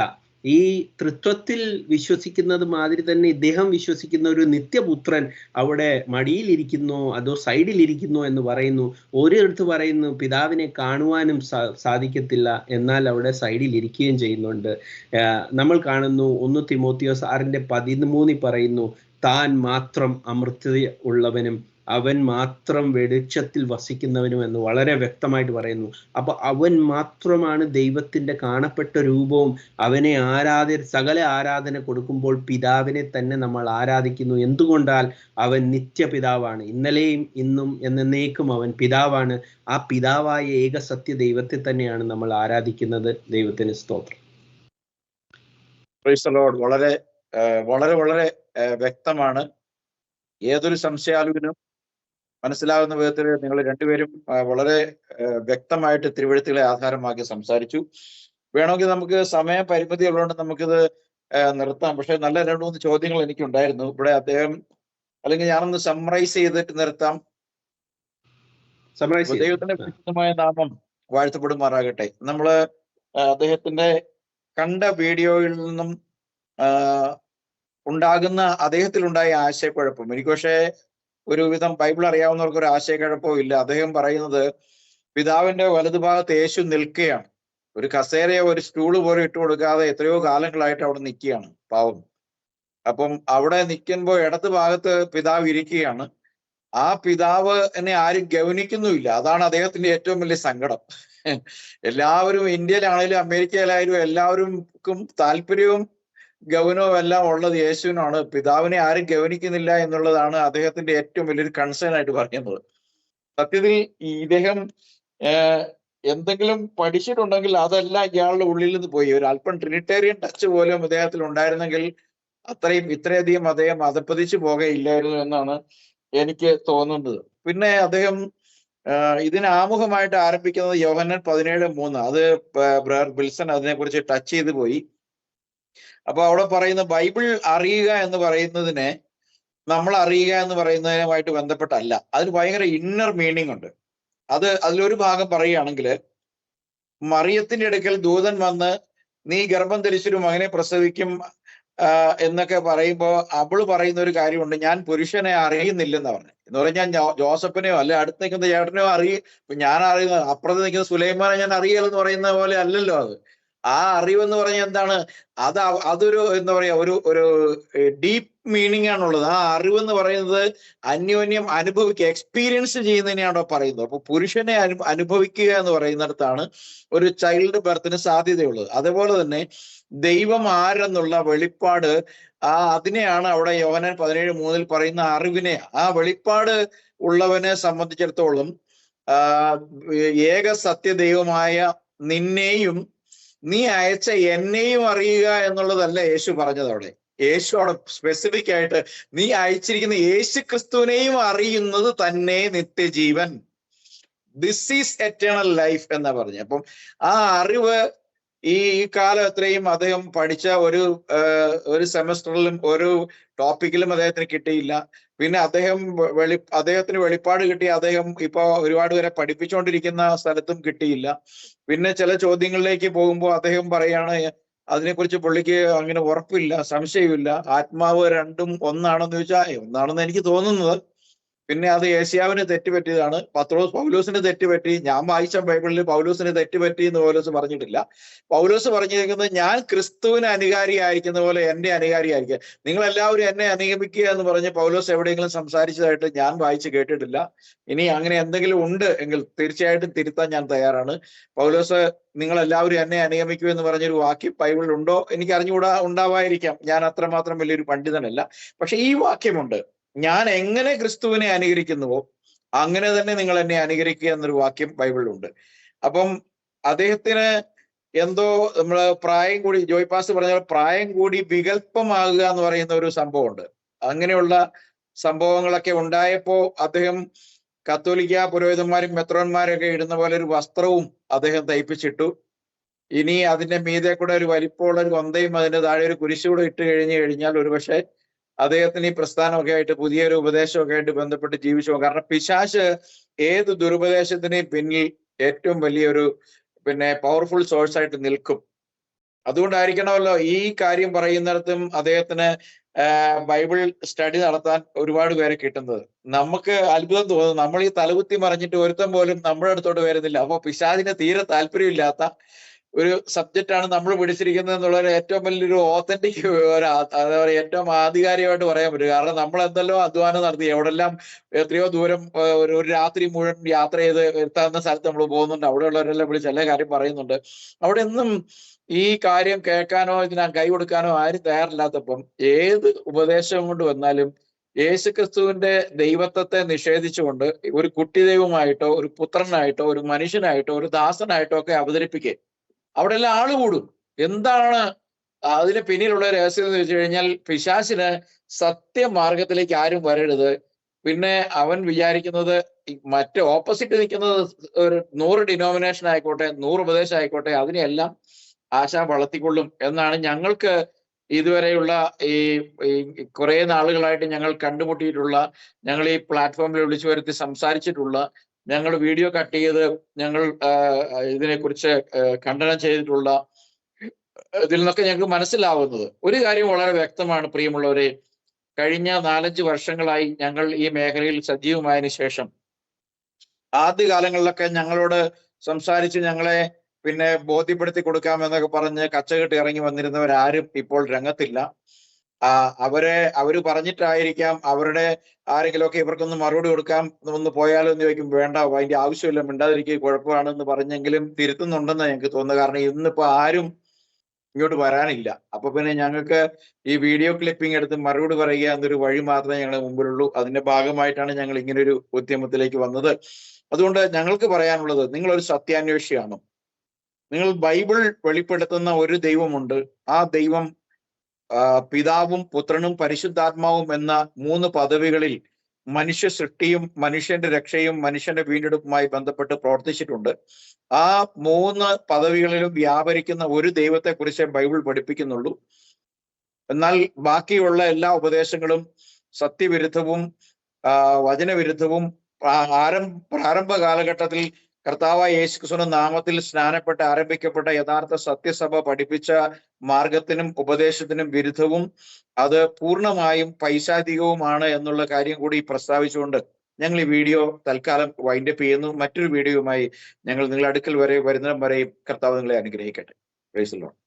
ഈ തൃത്വത്തിൽ വിശ്വസിക്കുന്നത് മാതിരി തന്നെ ഇദ്ദേഹം വിശ്വസിക്കുന്ന ഒരു നിത്യപുത്രൻ അവിടെ മടിയിലിരിക്കുന്നോ അതോ സൈഡിലിരിക്കുന്നോ എന്ന് പറയുന്നു. ഒരിടത്ത് പറയുന്നു പിതാവിനെ കാണുവാനും സാധിക്കത്തില്ല, എന്നാൽ അവിടെ സൈഡിൽ ഇരിക്കുകയും ചെയ്യുന്നുണ്ട്. നമ്മൾ കാണുന്നു 1 തിമോത്തിയോസ് 6:13 പറയുന്നു, താൻ മാത്രം അമർത്യത ഉള്ളവനും അവൻ മാത്രം വെളിച്ചത്തിൽ വസിക്കുന്നവനും എന്ന് വളരെ വ്യക്തമായിട്ട് പറയുന്നു. അപ്പൊ അവൻ മാത്രമാണ് ദൈവത്തിന്റെ കാണപ്പെട്ട രൂപവും. അവനെ സകല ആരാധന കൊടുക്കുമ്പോൾ പിതാവിനെ തന്നെ നമ്മൾ ആരാധിക്കുന്നു. എന്തുകൊണ്ടാൽ അവൻ നിത്യപിതാവാണ്. ഇന്നലെയും ഇന്നും എന്നേക്കും അവൻ പിതാവാണ്. ആ പിതാവായ ഏക സത്യ ദൈവത്തെ തന്നെയാണ് നമ്മൾ ആരാധിക്കുന്നത്. ദൈവത്തിന് സ്തോത്രം. Praise the Lord. വളരെ വളരെ വളരെ വ്യക്തമാണ്. ഏതൊരു സംശയാലുവിനും മനസ്സിലാകുന്ന വിധത്തിൽ നിങ്ങൾ രണ്ടുപേരും വളരെ വ്യക്തമായിട്ട് തിരുവെഴുത്തുകളെ ആധാരമാക്കി സംസാരിച്ചു. വേണമെങ്കിൽ നമുക്ക് സമയ പരിമിതി ഉള്ളതുകൊണ്ട് നമുക്കിത് നിർത്താം. പക്ഷെ നല്ല 2-3 ചോദ്യങ്ങൾ എനിക്കുണ്ടായിരുന്നു. ഇവിടെ അദ്ദേഹം, അല്ലെങ്കിൽ ഞാനൊന്ന് സമ്മറൈസ് ചെയ്തിട്ട് നിർത്താം. ദൈവത്തിന്റെ പരിശുദ്ധമായ നാമം വാഴ്ത്തപ്പെടുമാറാകട്ടെ. നമ്മള് അദ്ദേഹത്തിന്റെ കണ്ട വീഡിയോയിൽ നിന്നും അദ്ദേഹത്തിലുണ്ടായ ആശയക്കുഴപ്പം, എനിക്ക് പക്ഷേ ഒരുവിധം ബൈബിൾ അറിയാവുന്നവർക്ക് ഒരു ആശയക്കുഴപ്പവും ഇല്ല. അദ്ദേഹം പറയുന്നത് പിതാവിന്റെ വലതുഭാഗത്ത് യേശു നിൽക്കുകയാണ്. ഒരു കസേരയോ ഒരു സ്റ്റൂള് പോലും ഇട്ട് കൊടുക്കാതെ എത്രയോ കാലങ്ങളായിട്ട് അവിടെ നിൽക്കുകയാണ് പാവം. അപ്പം അവിടെ നിൽക്കുമ്പോൾ ഇടത് ഭാഗത്ത് പിതാവ് ഇരിക്കുകയാണ്. ആ പിതാവ് എന്നെ ആരും ഗവനിക്കുന്നുമില്ല. അതാണ് അദ്ദേഹത്തിന്റെ ഏറ്റവും വലിയ സങ്കടം. എല്ലാവരും ഇന്ത്യയിലാണെങ്കിലും അമേരിക്കയിലായാലും എല്ലാവർക്കും താല്പര്യവും ഗൗനവും എല്ലാം ഉള്ളത് യേശുവിനാണ്. പിതാവിനെ ആരും ഗവനിക്കുന്നില്ല എന്നുള്ളതാണ് അദ്ദേഹത്തിന്റെ ഏറ്റവും വലിയൊരു കൺസേൺ ആയിട്ട് പറയുന്നത്. സത്യത്തിൽ ഇദ്ദേഹം എന്തെങ്കിലും പഠിച്ചിട്ടുണ്ടെങ്കിൽ അതെല്ലാം ഇയാളുടെ ഉള്ളിൽ നിന്ന് പോയി. ഒരു അല്പം ട്രിനിറ്റേറിയൻ ടച്ച് പോലും അദ്ദേഹത്തിൽ ഉണ്ടായിരുന്നെങ്കിൽ ഇത്രയധികം അദ്ദേഹം അധപ്പതിച്ചു പോകയില്ലായിരുന്നു എന്നാണ് എനിക്ക് തോന്നുന്നത്. പിന്നെ അദ്ദേഹം ഇതിന് ആമുഖമായിട്ട് ആരംഭിക്കുന്നത് യോഹന്നാൻ 17:3. അത് ബ്രദർ ബിൽസൺ അതിനെക്കുറിച്ച് ടച്ച് ചെയ്തു പോയി. അപ്പൊ അവിടെ പറയുന്ന ബൈബിൾ അറിയുക എന്ന് പറയുന്നതിനെ നമ്മൾ അറിയുക എന്ന് പറയുന്നതിനുമായിട്ട് ബന്ധപ്പെട്ടല്ല. അതിന് ഭയങ്കര ഇന്നർ മീനിങ് ഉണ്ട്. അതിലൊരു ഭാഗം പറയുകയാണെങ്കിൽ, മറിയത്തിന്റെ അടുക്കൽ ദൂതൻ വന്ന് നീ ഗർഭം ധരിച്ചൊരു മകനെ പ്രസവിക്കും എന്നൊക്കെ പറയുമ്പോൾ അവള് പറയുന്ന ഒരു കാര്യമുണ്ട്, ഞാൻ പുരുഷനെ അറിയുന്നില്ലെന്ന് പറഞ്ഞു. എന്ന് പറഞ്ഞാൽ ജോസഫിനെയോ അല്ലെ അടുത്ത് നിൽക്കുന്ന ചേട്ടനെയോ ഞാൻ അറിയുന്ന, അപ്പുറത്ത് നിൽക്കുന്ന സുലൈമാനെ ഞാൻ അറിയില്ലെന്ന് പറയുന്ന പോലെ അല്ലല്ലോ അത്. ആ അറിവെന്ന് പറഞ്ഞാൽ എന്താണ്? അതൊരു എന്താ പറയാ, ഒരു ഡീപ്പ് മീനിങ് ആണുള്ളത്. ആ അറിവെന്ന് പറയുന്നത് അന്യോന്യം അനുഭവിക്കുക, എക്സ്പീരിയൻസ് ചെയ്യുന്നതിനെയാണോ പറയുന്നത്. അപ്പൊ പുരുഷനെ അനുഭവിക്കുക എന്ന് പറയുന്നിടത്താണ് ഒരു ചൈൽഡ് ബർത്തിന് സാധ്യതയുള്ളത്. അതുപോലെ തന്നെ ദൈവം ആരെന്നുള്ള വെളിപ്പാട്, അതിനെയാണ് അവിടെ യോഹന്നാൻ 17:3 പറയുന്ന അറിവിനെ, ആ വെളിപ്പാട് ഉള്ളവനെ സംബന്ധിച്ചിടത്തോളം ഏക സത്യദൈവമായ നിന്നെയും നീ അയച്ച എന്നെയും അറിയുക എന്നുള്ളതല്ല യേശു പറഞ്ഞത്. അവിടെ യേശു അവിടെ സ്പെസിഫിക് ആയിട്ട് നീ അയച്ചിരിക്കുന്ന യേശു ക്രിസ്തുവിനെയും അറിയുന്നത് തന്നെ നിത്യജീവൻ, ദിസ് ഈസ് എറ്റേണൽ ലൈഫ് എന്നാ പറഞ്ഞു. അപ്പം ആ അറിവ് ഈ കാലം എത്രയും അദ്ദേഹം പഠിച്ച ഒരു സെമസ്റ്ററിലും ഒരു ടോപ്പിക്കിലും അദ്ദേഹത്തിന് കിട്ടിയില്ല. പിന്നെ അദ്ദേഹത്തിന് വെളിപ്പാട് കിട്ടി, അദ്ദേഹം ഇപ്പൊ ഒരുപാട് പേരെ പഠിപ്പിച്ചുകൊണ്ടിരിക്കുന്ന സ്ഥലത്തും കിട്ടിയില്ല. പിന്നെ ചില ചോദ്യങ്ങളിലേക്ക് പോകുമ്പോൾ അദ്ദേഹം പറയാണ്, അതിനെക്കുറിച്ച് പുള്ളിക്ക് അങ്ങനെ ഉറപ്പില്ല, സംശയമില്ല. ആത്മാവ് രണ്ടും ഒന്നാണെന്ന് ചോദിച്ചാൽ ഒന്നാണെന്ന് എനിക്ക് തോന്നുന്നത്. പിന്നെ അത് ഏശയ്യാവിന് തെറ്റുപറ്റിയതാണ്, പൗലോസിന് തെറ്റുപറ്റി. ഞാൻ വായിച്ച ബൈബിളിൽ പൗലോസിന് തെറ്റുപറ്റി എന്ന് പൗലോസ് പറഞ്ഞിട്ടില്ല. പൗലോസ് പറഞ്ഞിരിക്കുന്നത് ഞാൻ ക്രിസ്തുവിന് അനുകാരിയായിരിക്കുന്ന പോലെ എന്റെ അനുകാരിയായിരിക്കുക, നിങ്ങൾ എല്ലാവരും എന്നെ അനുഗമിക്കുക എന്ന് പറഞ്ഞ് പൗലോസ് എവിടെയെങ്കിലും സംസാരിച്ചതായിട്ട് ഞാൻ വായിച്ച് കേട്ടിട്ടില്ല. ഇനി അങ്ങനെ എന്തെങ്കിലും ഉണ്ട് എങ്കിൽ തീർച്ചയായിട്ടും തിരുത്താൻ ഞാൻ തയ്യാറാണ്. പൗലോസ് നിങ്ങൾ എല്ലാവരും എന്നെ അനുഗമിക്കൂ എന്ന് പറഞ്ഞൊരു വാക്യം ബൈബിളിൽ ഉണ്ടോ എനിക്ക് അറിഞ്ഞുകൂടാ, ഉണ്ടാവായിരിക്കാം. ഞാൻ അത്രമാത്രം വലിയൊരു പണ്ഡിതനല്ല. പക്ഷെ ഈ വാക്യമുണ്ട്, ഞാൻ എങ്ങനെ ക്രിസ്തുവിനെ അനുകരിക്കുന്നുവോ അങ്ങനെ തന്നെ നിങ്ങൾ എന്നെ അനുകരിക്കുക എന്നൊരു വാക്യം ബൈബിളിലുണ്ട്. അപ്പം അദ്ദേഹത്തിന് എന്തോ നമ്മള് പ്രായം കൂടി, ജോയ് പാസ് പറഞ്ഞ പ്രായം കൂടി വികല്പമാകുക എന്ന് പറയുന്ന ഒരു സംഭവമുണ്ട്. അങ്ങനെയുള്ള സംഭവങ്ങളൊക്കെ ഉണ്ടായപ്പോ അദ്ദേഹം കത്തോലിക്ക പുരോഹിതന്മാരും മെത്രോന്മാരൊക്കെ ഇടുന്ന പോലെ ഒരു വസ്ത്രവും അദ്ദേഹം തയ്പ്പിച്ചിട്ടു. ഇനി അതിന്റെ മീതെ കൂടെ ഒരു വലിപ്പമുള്ള ഒരു കൊന്തയും അതിന്റെ താഴെ ഒരു കുരിശൂടെ ഇട്ട് കഴിഞ്ഞാൽ ഒരുപക്ഷെ അദ്ദേഹത്തിന് ഈ പ്രസ്ഥാനമൊക്കെ ആയിട്ട് പുതിയൊരു ഉപദേശമൊക്കെ ആയിട്ട് ബന്ധപ്പെട്ട് ജീവിച്ചു പോകും. കാരണം പിശാച് ഏത് ദുരുപദേശത്തിനെയും പിന്നിൽ ഏറ്റവും വലിയൊരു പവർഫുൾ സോഴ്സ് ആയിട്ട് നിൽക്കും. അതുകൊണ്ടായിരിക്കണമല്ലോ ഈ കാര്യം പറയുന്നിടത്തും അദ്ദേഹത്തിന് ബൈബിൾ സ്റ്റഡി നടത്താൻ ഒരുപാട് പേരെ കിട്ടുന്നത്. നമുക്ക് അത്ഭുതം തോന്നും, നമ്മൾ ഈ തലകുത്തി മറിഞ്ഞിട്ട് ഒരുത്തം പോലും നമ്മുടെ അടുത്തോട്ട് വരുന്നില്ല. അപ്പൊ പിശാചിന് തീരെ താല്പര്യമില്ലാത്ത ഒരു സബ്ജക്റ്റാണ് നമ്മൾ പിടിച്ചിരിക്കുന്നത് എന്നുള്ളത് ഏറ്റവും വലിയൊരു ഓത്തന്റിക്, എന്താ പറയുക, ഏറ്റവും ആധികാരികമായിട്ട് പറയാൻ പറ്റും. കാരണം നമ്മൾ എന്തെല്ലോ അധ്വാനം നടത്തി എവിടെല്ലാം എത്രയോ ദൂരം ഒരു രാത്രി മുഴുവൻ യാത്ര ചെയ്ത് എത്താവുന്ന സ്ഥലത്ത് നമ്മൾ പോകുന്നുണ്ട്. അവിടെയുള്ളവരെല്ലാം വിളിച്ച് എല്ലാ കാര്യം പറയുന്നുണ്ട്. അവിടെ ഒന്നും ഈ കാര്യം കേൾക്കാനോ ഇതിനാ കൈ കൊടുക്കാനോ ആരും തയ്യാറില്ലാത്തപ്പം ഏത് ഉപദേശം കൊണ്ട് വന്നാലും യേശുക്രിസ്തുവിന്റെ ദൈവത്വത്തെ നിഷേധിച്ചുകൊണ്ട് ഒരു കുട്ടി ദൈവമായിട്ടോ ഒരു പുത്രനായിട്ടോ ഒരു മനുഷ്യനായിട്ടോ ഒരു ദാസനായിട്ടോ ഒക്കെ അവതരിപ്പിക്കുക, അവിടെ എല്ലാം ആള് കൂടും. എന്താണ് അതിന് പിന്നിലുള്ള രഹസ്യം എന്ന് വെച്ച് കഴിഞ്ഞാൽ പിശാചിന് സത്യമാർഗത്തിലേക്ക് ആരും വരരുത്. പിന്നെ അവൻ വിചാരിക്കുന്നത് മറ്റ് ഓപ്പോസിറ്റ് നിൽക്കുന്നത് ഒരു 100 ഡിനോമിനേഷൻ ആയിക്കോട്ടെ, 100 ഉപദേശം ആയിക്കോട്ടെ, അതിനെല്ലാം ആശ വളർത്തിക്കൊള്ളും എന്നാണ് ഞങ്ങൾക്ക് ഇതുവരെയുള്ള ഈ കുറെ നാളുകളായിട്ട് ഞങ്ങൾ കണ്ടുമുട്ടിയിട്ടുള്ള, ഞങ്ങൾ ഈ പ്ലാറ്റ്ഫോമിൽ വിളിച്ചു വരുത്തി സംസാരിച്ചിട്ടുള്ള, ഞങ്ങൾ വീഡിയോ കട്ട് ചെയ്ത് ഞങ്ങൾ ഇതിനെക്കുറിച്ച് ഖണ്ഡനം ചെയ്തിട്ടുള്ള ഇതിൽ നിന്നൊക്കെ ഞങ്ങൾക്ക് മനസ്സിലാവുന്നത് ഒരു കാര്യം വളരെ വ്യക്തമാണ്. പ്രിയമുള്ളവരെ, കഴിഞ്ഞ 4-5 വർഷങ്ങളായി ഞങ്ങൾ ഈ മേഖലയിൽ സജീവമായതിനു ശേഷം ആദ്യകാലങ്ങളിലൊക്കെ ഞങ്ങളോട് സംസാരിച്ച് ഞങ്ങളെ ബോധ്യപ്പെടുത്തി കൊടുക്കാമെന്നൊക്കെ പറഞ്ഞ് കച്ചകെട്ട് ഇറങ്ങി വന്നിരുന്നവരാരും ഇപ്പോൾ രംഗത്തില്ല. അവര് പറഞ്ഞിട്ടായിരിക്കാം അവരുടെ ആരെങ്കിലുമൊക്കെ ഇവർക്കൊന്ന് മറുപടി കൊടുക്കാം, ഒന്ന് പോയാലോ എന്ന് ചോദിക്കും. വേണ്ട, അതിന്റെ ആവശ്യമില്ല, മിണ്ടാതിരിക്കുക, കുഴപ്പമാണെന്ന് പറഞ്ഞെങ്കിലും തിരുത്തുന്നുണ്ടെന്ന് ഞങ്ങൾക്ക് തോന്നുന്നു. കാരണം ഇന്നിപ്പോ ആരും ഇങ്ങോട്ട് വരാനില്ല. അപ്പൊ പിന്നെ ഞങ്ങൾക്ക് ഈ വീഡിയോ ക്ലിപ്പിംഗ് എടുത്ത് മറുപടി പറയുക എന്നൊരു വഴി മാത്രമേ ഞങ്ങളുടെ മുമ്പിലുള്ളൂ. അതിന്റെ ഭാഗമായിട്ടാണ് ഞങ്ങൾ ഇങ്ങനൊരു ഉദ്യമത്തിലേക്ക് വന്നത്. അതുകൊണ്ട് ഞങ്ങൾക്ക് പറയാനുള്ളത്, നിങ്ങളൊരു സത്യാന്വേഷിയാണ്. നിങ്ങൾ ബൈബിൾ വെളിപ്പെടുത്തുന്ന ഒരു ദൈവമുണ്ട്. ആ ദൈവം പിതാവും പുത്രനും പരിശുദ്ധാത്മാവും എന്ന 3 പദവികളിൽ മനുഷ്യ സൃഷ്ടിയും മനുഷ്യന്റെ രക്ഷയും മനുഷ്യന്റെ വീണ്ടെടുപ്പുമായി ബന്ധപ്പെട്ട് പ്രവർത്തിച്ചിട്ടുണ്ട്. ആ 3 പദവികളിലും വ്യാപരിക്കുന്ന ഒരു ദൈവത്തെ കുറിച്ച് ബൈബിൾ പഠിപ്പിക്കുന്നുള്ളൂ. എന്നാൽ ബാക്കിയുള്ള എല്ലാ ഉപദേശങ്ങളും സത്യവിരുദ്ധവും വചനവിരുദ്ധവും പ്രാരംഭ കാലഘട്ടത്തിൽ കർത്താവായ യേശുക്രിസ്തുവിന്റെ നാമത്തിൽ സ്നാനപ്പെട്ട് ആരംഭിക്കപ്പെട്ട യഥാർത്ഥ സത്യസഭ പഠിപ്പിച്ച മാർഗത്തിനും ഉപദേശത്തിനും വിരുദ്ധവും അത് പൂർണ്ണമായും പൈശാചികവുമാണ് എന്നുള്ള കാര്യം കൂടി പ്രസ്താവിച്ചുകൊണ്ട് ഞങ്ങൾ ഈ വീഡിയോ തൽക്കാലം വൈൻഡപ്പ് ചെയ്യുന്നു. മറ്റൊരു വീഡിയോയുമായി ഞങ്ങൾ നിങ്ങളുടെ അടുക്കൽ വരെ വരുന്നിടം വരെയും കർത്താവ് നിങ്ങളെ അനുഗ്രഹിക്കട്ടെ. Praise the Lord.